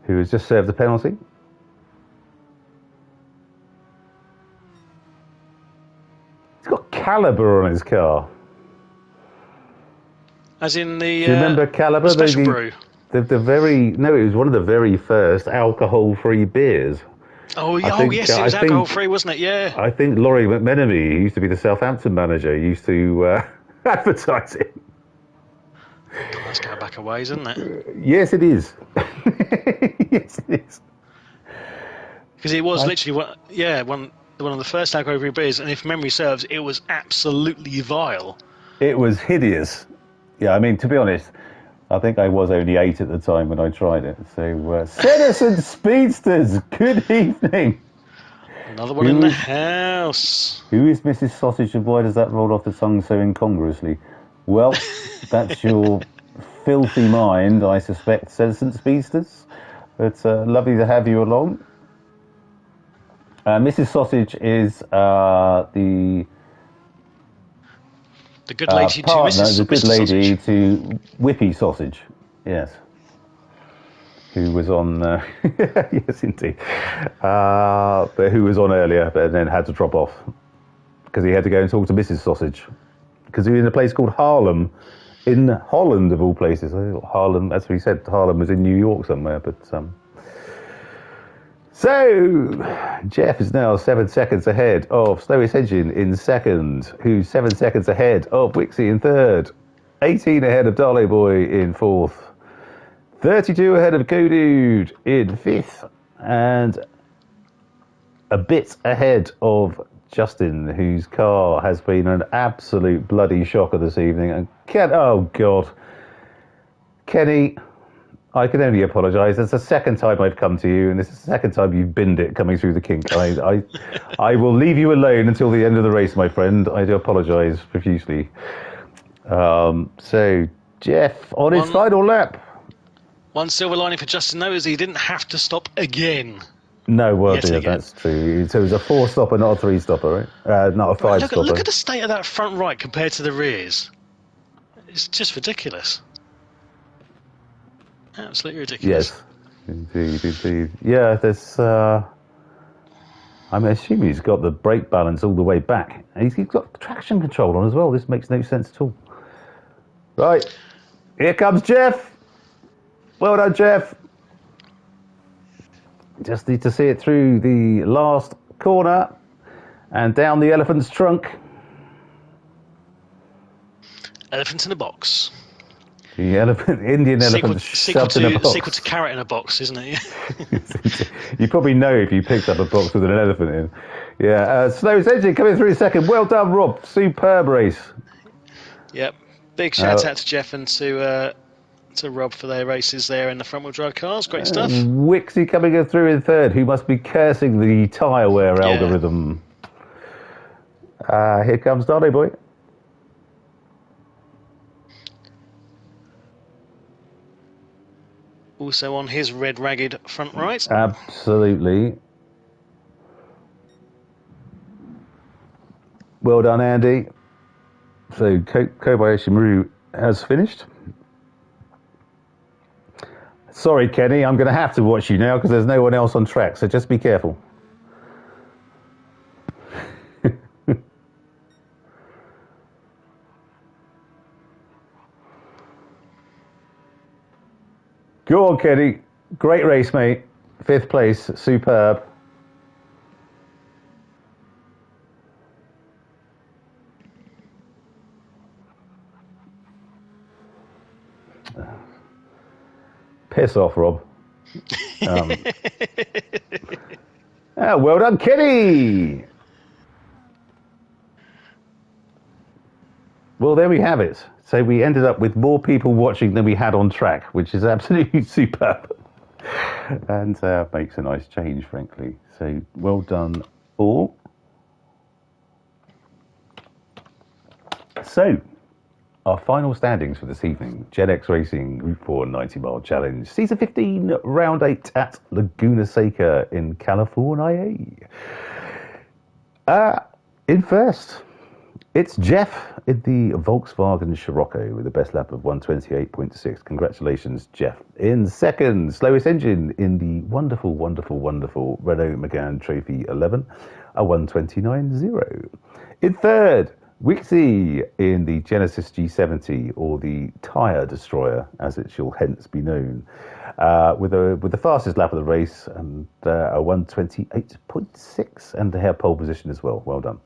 [SPEAKER 1] who has just served the penalty. He's got Caliber on his car.
[SPEAKER 2] As in the.
[SPEAKER 1] Do you remember Caliber?
[SPEAKER 2] The special brew.
[SPEAKER 1] It was one of the very first alcohol-free beers.
[SPEAKER 2] Oh, yes, it was alcohol-free, wasn't it? Yeah.
[SPEAKER 1] I think Laurie McMenemy, who used to be the Southampton manager, used to advertise it.
[SPEAKER 2] That's going back a ways, isn't it?
[SPEAKER 1] Yes, it is. Yes, it is.
[SPEAKER 2] Because it was literally one of the first alcohol-free beers, and if memory serves, it was absolutely vile.
[SPEAKER 1] It was hideous. Yeah, I mean, to be honest, I think I was only 8 at the time when I tried it. So, Citizen Speedsters, good evening.
[SPEAKER 2] Another one in the house.
[SPEAKER 1] Who is Mrs. Sausage, and why does that roll off the tongue so incongruously? Well, that's your filthy mind, I suspect, Citizen Speedsters. But lovely to have you along. Mrs. Sausage is the
[SPEAKER 2] good lady
[SPEAKER 1] partner,
[SPEAKER 2] to Mrs.
[SPEAKER 1] the good lady
[SPEAKER 2] Sausage.
[SPEAKER 1] to Whippy Sausage, yes, who was on, yes indeed, but who was on earlier, but then had to drop off because he had to go and talk to Mrs. Sausage because he was in a place called Haarlem, in Holland of all places. Haarlem, as we said, Haarlem was in New York somewhere, but So, Jeff is now 7 seconds ahead of Slowest Engine in second, who's 7 seconds ahead of Wixie in third, 18 ahead of Darlow Boy in fourth, 32 ahead of Go Dude in fifth, and a bit ahead of Justin, whose car has been an absolute bloody shocker this evening. And oh God, Kenny, I can only apologise. It's the second time I've come to you, and it's the second time you've binned it coming through the kink. I will leave you alone until the end of the race, my friend. I do apologise profusely. So, Jeff, on his final lap.
[SPEAKER 2] One silver lining for Justin, though, is he didn't have to stop again.
[SPEAKER 1] No, well, yeah, that's true. So it was a 4-stopper, not a 3-stopper, right? Not a 5-stopper.
[SPEAKER 2] Look at the state of that front right compared to the rears. It's just ridiculous. Absolutely ridiculous.
[SPEAKER 1] Yes, indeed. Yeah, there's. I'm assuming he's got the brake balance all the way back. And he's got traction control on as well. This makes no sense at all. Right, here comes Jeff. Well done, Jeff. Just need to see it through the last corner and down the elephant's trunk.
[SPEAKER 2] Elephant in a box.
[SPEAKER 1] The Indian elephant shoved in a box.
[SPEAKER 2] Sequel to carrot in a box, isn't it?
[SPEAKER 1] You probably know if you picked up a box with an elephant in. Yeah, Slowest Engine coming through second. Well done, Rob. Superb race.
[SPEAKER 2] Yep. Big shout out to Jeff and to Rob for their races there in the front wheel drive cars. Great stuff.
[SPEAKER 1] Wixie coming through in third, who must be cursing the tyre wear algorithm. Here comes Darlow Boy.
[SPEAKER 2] Also on his red ragged front right.
[SPEAKER 1] Absolutely. Well done, Andy. So Kobayashi Maru has finished. Sorry, Kenny, I'm going to have to watch you now because there's no one else on track, so just be careful. Go on, Kenny. Great race, mate. 5th place. Superb. Piss off, Rob. Well done, Kenny. Well, there we have it. So we ended up with more people watching than we had on track, which is absolutely superb. And makes a nice change, frankly. So well done, all. So, our final standings for this evening. Gen X Racing Gr4 90-mile challenge. Season 15, round 8 at Laguna Seca in California. In first, it's Jeff in the Volkswagen Scirocco with the best lap of 128.6. Congratulations, Jeff. In second, slowest engine in the wonderful, wonderful, wonderful Renault Megane Trophy 11, a 129.0. In third, Wixie in the Genesis G70, or the Tyre Destroyer, as it shall hence be known, with the fastest lap of the race and a 128.6, and a pole position as well. Well done.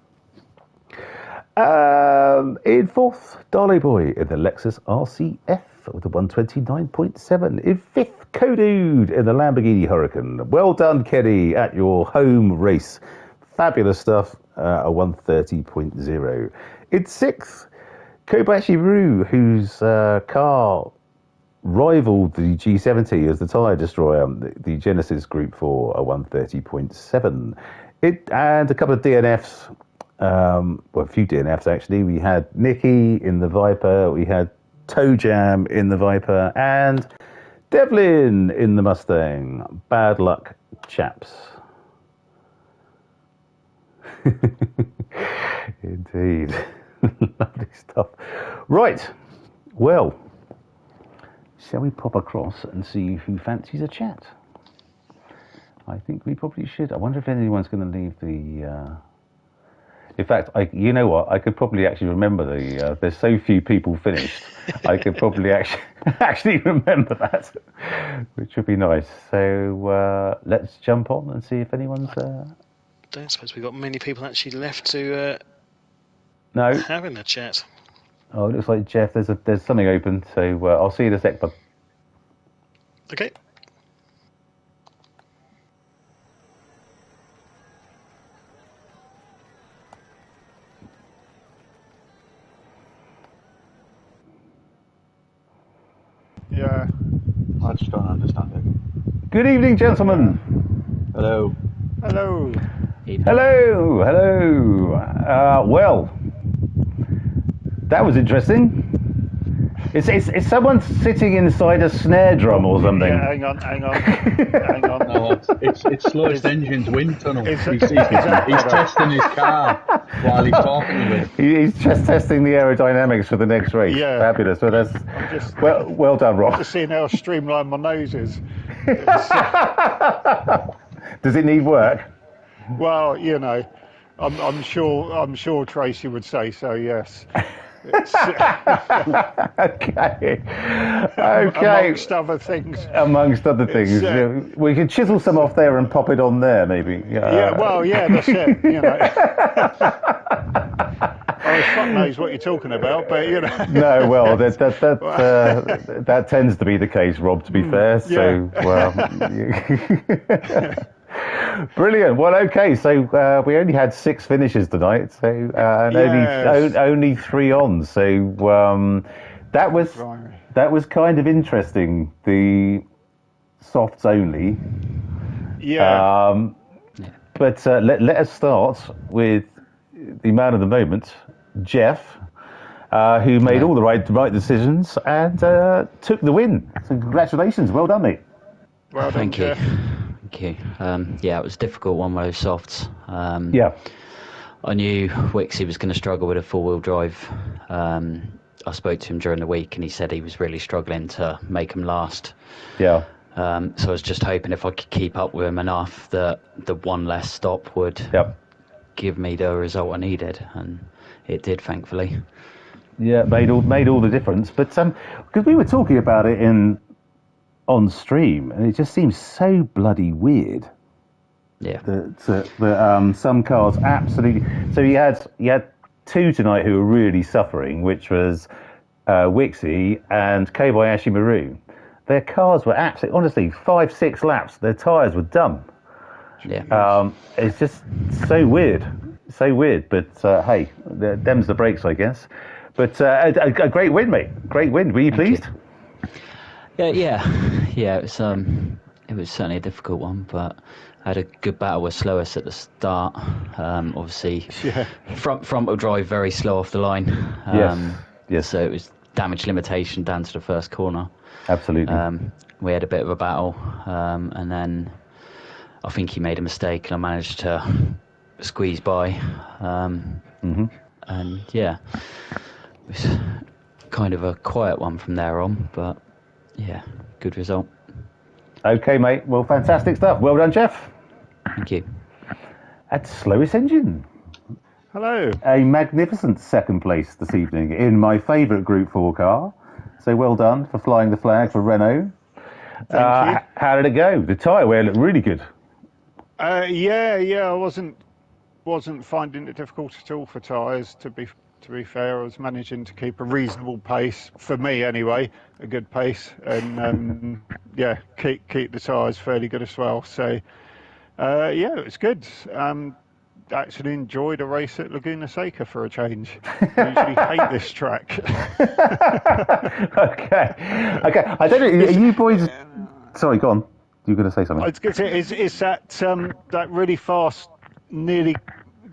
[SPEAKER 1] In fourth, Darley Boy in the Lexus RCF with a 129.7. In fifth, Kodude in the Lamborghini Huracan. Well done, Kenny, at your home race. Fabulous stuff. A 130.0. In sixth, Kobayashi Ryu, whose car rivaled the G70 as the Tyre Destroyer, the Genesis Gr4, a 130.7. And a couple of DNFs. Well, a few DNFs actually. We had Nicky in the Viper, we had Toe Jam in the Viper, and Devlin in the Mustang. Bad luck, chaps. Indeed. Lovely stuff. Right. Well, shall we pop across and see who fancies a chat? I think we probably should. I wonder if anyone's going to leave the... In fact, you know what? I could probably actually remember there's so few people finished. I could probably actually remember that, which would be nice. So let's jump on and see if anyone's...
[SPEAKER 2] Don't suppose we've got many people actually left to
[SPEAKER 1] no
[SPEAKER 2] having a chat.
[SPEAKER 1] Oh, it looks like Jeff. There's something open. So I'll see you in a sec, bud.
[SPEAKER 2] Okay.
[SPEAKER 3] Yeah, I just don't understand it.
[SPEAKER 1] Good evening, gentlemen.
[SPEAKER 3] Hello.
[SPEAKER 4] Hello.
[SPEAKER 1] Hello. Hello. Well, that was interesting. It's someone sitting inside a snare drum or something.
[SPEAKER 4] Yeah, hang on.
[SPEAKER 3] No, it's slowest engine's wind tunnel. He's testing his car while he's talking with.
[SPEAKER 1] He's just testing the aerodynamics for the next race.
[SPEAKER 4] Yeah.
[SPEAKER 1] Fabulous. So that's well done, Rob.
[SPEAKER 4] Just seeing how streamlined my nose is.
[SPEAKER 1] Does it need work?
[SPEAKER 4] Well, you know, I'm sure Tracy would say so. Yes.
[SPEAKER 1] Okay. Amongst other things, we could chisel some off there and pop it on there, maybe.
[SPEAKER 4] Yeah. Well, yeah, that's it. You know. Fuck knows what you're talking about, but you know.
[SPEAKER 1] No, well, that tends to be the case, Rob. To be fair, so well. Brilliant. Well, okay. So we only had 6 finishes tonight, so and only 3 on. So that was kind of interesting. The softs only.
[SPEAKER 4] Yeah.
[SPEAKER 1] But let us start with the man of the moment, Jeff, who made all the right decisions and took the win. So congratulations. Well done, mate.
[SPEAKER 4] Well done,
[SPEAKER 5] Thank you.
[SPEAKER 4] Jeff.
[SPEAKER 5] Thank you. Yeah, it was a difficult one with those softs.
[SPEAKER 1] Yeah.
[SPEAKER 5] I knew Wixie was going to struggle with a four-wheel drive. I spoke to him during the week and he said he was really struggling to make them last.
[SPEAKER 1] Yeah.
[SPEAKER 5] So I was just hoping if I could keep up with him enough that the one less stop would give me the result I needed, and it did, thankfully.
[SPEAKER 1] Yeah, made all the difference. But because we were talking about it in on stream, and it just seems so bloody weird.
[SPEAKER 5] Yeah.
[SPEAKER 1] That some cars absolutely. So you had two tonight who were really suffering, which was Wixie and Kobayashi Maru. Their cars were absolutely, honestly, 5-6 laps. Their tyres were done.
[SPEAKER 5] Yeah.
[SPEAKER 1] It's just so weird. But hey, them's the brakes, I guess. But a great win, mate. Great win. Were you pleased?
[SPEAKER 5] Yeah. It was certainly a difficult one, but I had a good battle with Slowest at the start. Obviously, front wheel drive very slow off the line.
[SPEAKER 1] Yes.
[SPEAKER 5] So it was damage limitation down to the first corner.
[SPEAKER 1] Absolutely.
[SPEAKER 5] We had a bit of a battle, and then I think he made a mistake, and I managed to squeeze by. And yeah, it was kind of a quiet one from there on, but yeah, good result.
[SPEAKER 1] Okay, mate. Well, fantastic stuff. Well done, Jeff.
[SPEAKER 5] Thank you.
[SPEAKER 1] At Slowest Engine.
[SPEAKER 4] Hello.
[SPEAKER 1] A magnificent second place this evening in my favourite Group 4 car. So well done for flying the flag for Renault.
[SPEAKER 4] Thank you.
[SPEAKER 1] How did it go? The tyre wear looked really good.
[SPEAKER 4] Yeah. I wasn't finding it difficult at all for tyres. To be fair, I was managing to keep a reasonable pace for me anyway, a good pace, and keep the tyres fairly good as well. So it was good. Actually enjoyed a race at Laguna Seca for a change. I usually hate this track.
[SPEAKER 1] Okay. I don't know. Are you boys? Sorry, go on. You were going to say something?
[SPEAKER 4] I was going to say, it's that really fast, nearly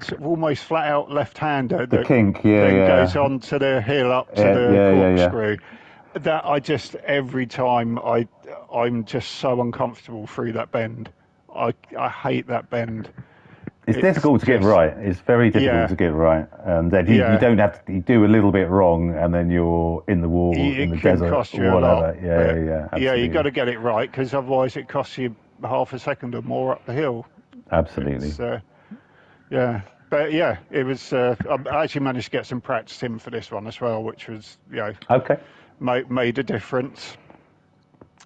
[SPEAKER 4] sort of almost flat out left-hander
[SPEAKER 1] The
[SPEAKER 4] that
[SPEAKER 1] kink,
[SPEAKER 4] goes on to the hill up to the corkscrew. That I just every time I'm just so uncomfortable through that bend. I hate that bend.
[SPEAKER 1] It's difficult to get right. It's very difficult to get right. And then you don't have to. You do a little bit wrong, and then you're in the wall in the desert or whatever.
[SPEAKER 4] Yeah, you got to get it right, because otherwise it costs you half a second or more up the hill.
[SPEAKER 1] Absolutely.
[SPEAKER 4] But it was. I actually managed to get some practice in for this one as well, which was made a difference.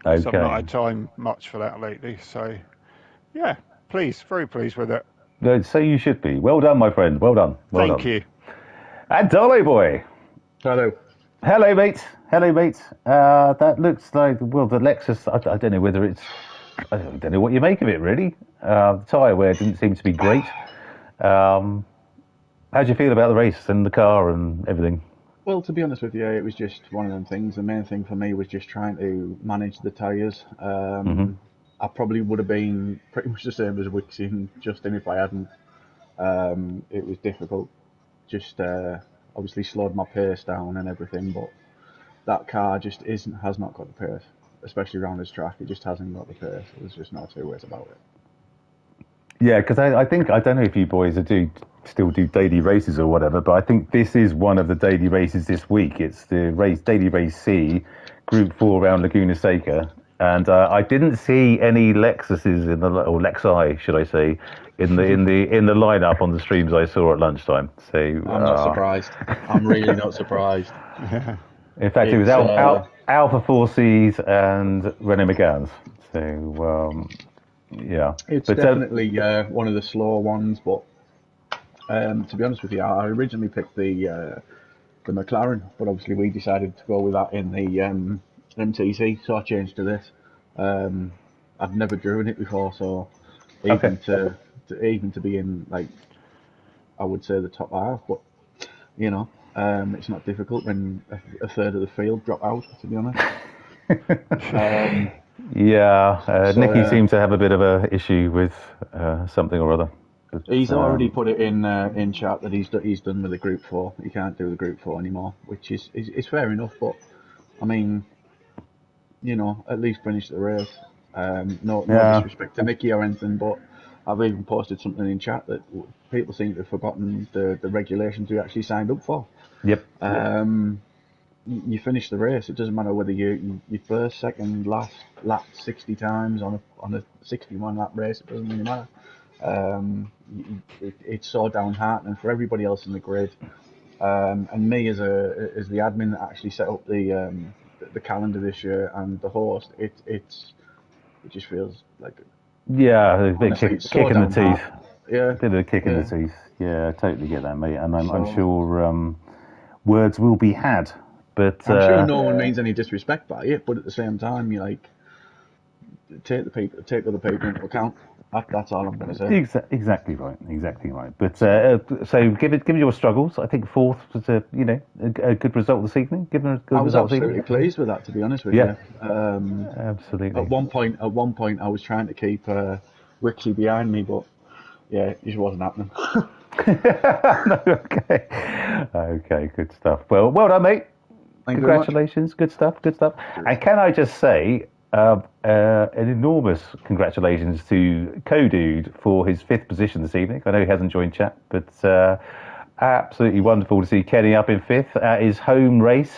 [SPEAKER 1] Okay.
[SPEAKER 4] So I've not had time much for that lately. So very pleased with it.
[SPEAKER 1] Good. So you should be. Well done, my friend. Well done.
[SPEAKER 4] Thank you.
[SPEAKER 1] And Darley boy.
[SPEAKER 3] Hello.
[SPEAKER 1] Hello, mate. That looks like, the Lexus. I don't know whether it's. I don't know what you make of it, really. The tyre wear didn't seem to be great. How do you feel about the race and the car and everything?
[SPEAKER 3] Well, to be honest with you, it was just one of them things. The main thing for me was just trying to manage the tyres. I probably would have been pretty much the same as Wixie and Justin if I hadn't. It was difficult. Just obviously slowed my pace down and everything, but that car just has not got the pace, especially around this track. It just hasn't got the pace. There's just no two ways about it.
[SPEAKER 1] Yeah, because I think, I don't know if you boys still do daily races or whatever, but I think this is one of the daily races this week. It's the daily race C, Group 4 around Laguna Seca. And I didn't see any Lexuses or Lexi, should I say, in the lineup on the streams I saw at lunchtime. So
[SPEAKER 3] I'm not surprised. I'm really not surprised.
[SPEAKER 1] In fact, it was Alpha 4Cs and Renault Megans. So
[SPEAKER 3] it's definitely one of the slower ones. But to be honest with you, I originally picked the McLaren, but obviously we decided to go with that in the MTC, so I changed to this. I've never driven it before, so even to be in, like, I would say the top half, but it's not difficult when a third of the field drop out, to be honest.
[SPEAKER 1] Nicky seems to have a bit of a issue with something or other.
[SPEAKER 3] He's already put it in chat that he's done with the Group 4. He can't do the Group 4 anymore, which is fair enough, but I mean, at least finish the race. No disrespect to Nicky or anything, but I've even posted something in chat that people seem to have forgotten the regulations we actually signed up for.
[SPEAKER 1] Yep.
[SPEAKER 3] You finish the race. It doesn't matter whether you first, second, last, lap 60 times on a 61 lap race. It doesn't really matter. It's so downheartening for everybody else in the grid. And me as the admin that actually set up the the calendar this year and the host, it just feels like
[SPEAKER 1] a bit kick in the teeth.
[SPEAKER 3] Yeah,
[SPEAKER 1] a bit of a kick in the teeth. Yeah, I totally get that, mate. And I'm sure words will be had, but
[SPEAKER 3] I'm sure no one means any disrespect by it. But at the same time, you like take other people into account. That's all I'm going to say.
[SPEAKER 1] Exactly right. But so given your struggles, I think fourth was a good result this evening.
[SPEAKER 3] I was absolutely pleased with that, to be honest with you.
[SPEAKER 1] Absolutely.
[SPEAKER 3] At one point, I was trying to keep Wixie behind me, but yeah, it just wasn't happening.
[SPEAKER 1] Okay, good stuff. Well done, mate. Congratulations, good stuff. And can I just say, an enormous congratulations to Kodude for his 5th position this evening. I know he hasn't joined chat, but absolutely wonderful to see Kenny up in 5th at his home race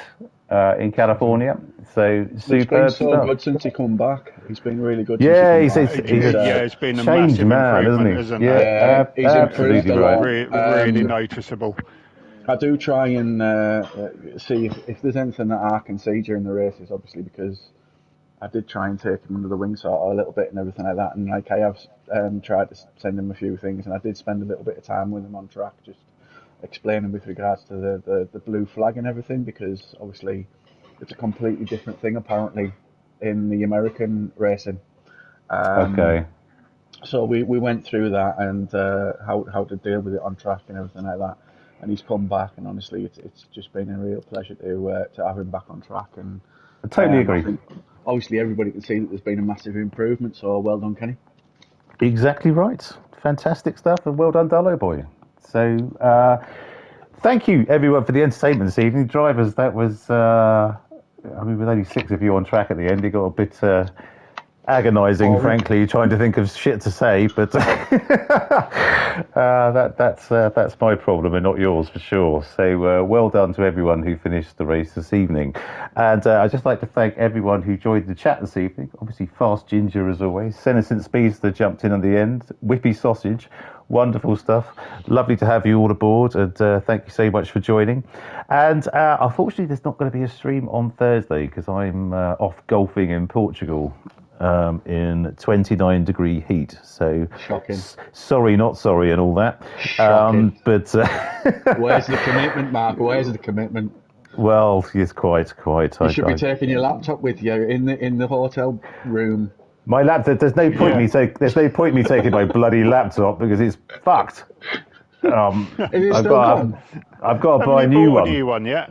[SPEAKER 1] in California. So superb
[SPEAKER 3] It's been so
[SPEAKER 1] stuff.
[SPEAKER 3] good since he come back. He's been really good.
[SPEAKER 4] He's been a massive
[SPEAKER 1] man,
[SPEAKER 4] improvement,
[SPEAKER 1] isn't he?
[SPEAKER 3] He's improved a lot.
[SPEAKER 4] Really noticeable.
[SPEAKER 3] I do try and see if there's anything that I can see during the races, obviously, because I did try and take him under the wing sort of a little bit and everything like that, and like I have tried to send him a few things, and I did spend a little bit of time with him on track, just explaining with regards to the blue flag and everything, because obviously it's a completely different thing apparently in the American racing.
[SPEAKER 1] Okay.
[SPEAKER 3] So we went through that and how to deal with it on track and everything like that. And he's come back, and honestly, it's just been a real pleasure to have him back on track. And
[SPEAKER 1] I totally agree.
[SPEAKER 3] Obviously, everybody can see that there's been a massive improvement. So well done, Kenny.
[SPEAKER 1] Exactly right. Fantastic stuff, and well done, Dalo boy. So thank you everyone for the entertainment this evening. Drivers, that was with only 6 of you on track at the end, it got a bit agonising, frankly, trying to think of shit to say, but that's my problem and not yours for sure. So well done to everyone who finished the race this evening, and I'd just like to thank everyone who joined the chat this evening. Obviously, Fast Ginger as always, Senescent Speedster jumped in at the end, Whippy Sausage, wonderful stuff. Lovely to have you all aboard, and thank you so much for joining. And unfortunately, there's not going to be a stream on Thursday because I'm off golfing in Portugal. In 29-degree heat, so
[SPEAKER 3] shocking.
[SPEAKER 1] Sorry, not sorry, and all that. But
[SPEAKER 3] where's the commitment, Mark? Where's the commitment?
[SPEAKER 1] Well, yes, quite.
[SPEAKER 3] You should be taking your laptop with you in the hotel room.
[SPEAKER 1] My laptop. There's no point me taking my bloody laptop because it's fucked. I've got to buy a new one.
[SPEAKER 4] A new one, yeah.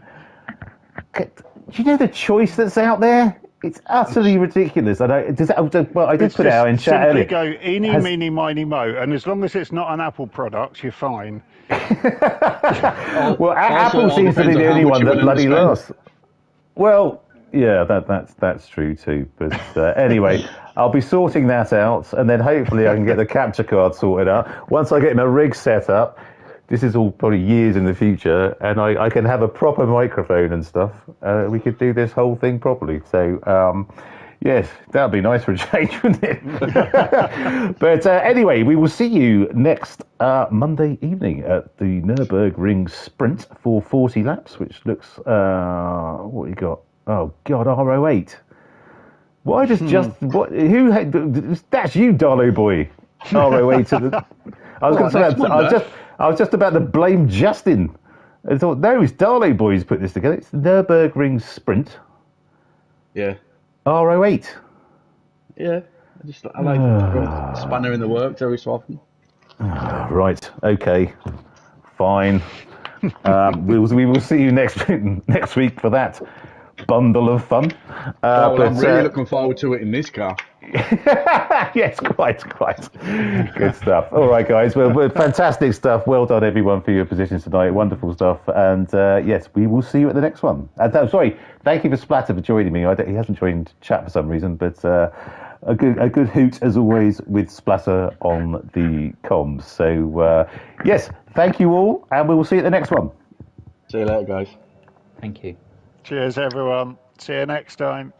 [SPEAKER 1] Do you know the choice that's out there? It's utterly ridiculous. I did put it out in chat earlier.
[SPEAKER 4] Go eeny, meeny, miny, mo, and as long as it's not an Apple product, you're fine.
[SPEAKER 1] Well, Apple seems to be the only one that bloody lasts. Well, yeah, that's true too. But anyway, I'll be sorting that out, and then hopefully I can get the capture card sorted out. Once I get my rig set up, this is all probably years in the future, and I can have a proper microphone and stuff. We could do this whole thing properly. So, yes, that would be nice for a change, wouldn't it? But anyway, we will see you next Monday evening at the Nürburgring Sprint for 40 laps, which looks, what you got? Oh, God, R08. Why just, that's you, Darlow boy. R08. I was just about to blame Justin. I thought, no, it's Darley boys put this together. It's the Nürburgring Sprint.
[SPEAKER 3] Yeah.
[SPEAKER 1] R08.
[SPEAKER 3] Yeah. I like a spanner in the works every so often.
[SPEAKER 1] Right. Okay. Fine. We will see you next week for that bundle of fun.
[SPEAKER 3] I'm really looking forward to it in this car.
[SPEAKER 1] Yes, quite. Good stuff. All right, guys. Well, fantastic stuff. Well done, everyone, for your positions tonight. Wonderful stuff. And yes, we will see you at the next one. Sorry, thank you for Splatter for joining me. He hasn't joined chat for some reason, but a good hoot as always with Splatter on the comms. So yes, thank you all, and we will see you at the next one.
[SPEAKER 3] See you later, guys.
[SPEAKER 5] Thank you.
[SPEAKER 4] Cheers, everyone. See you next time.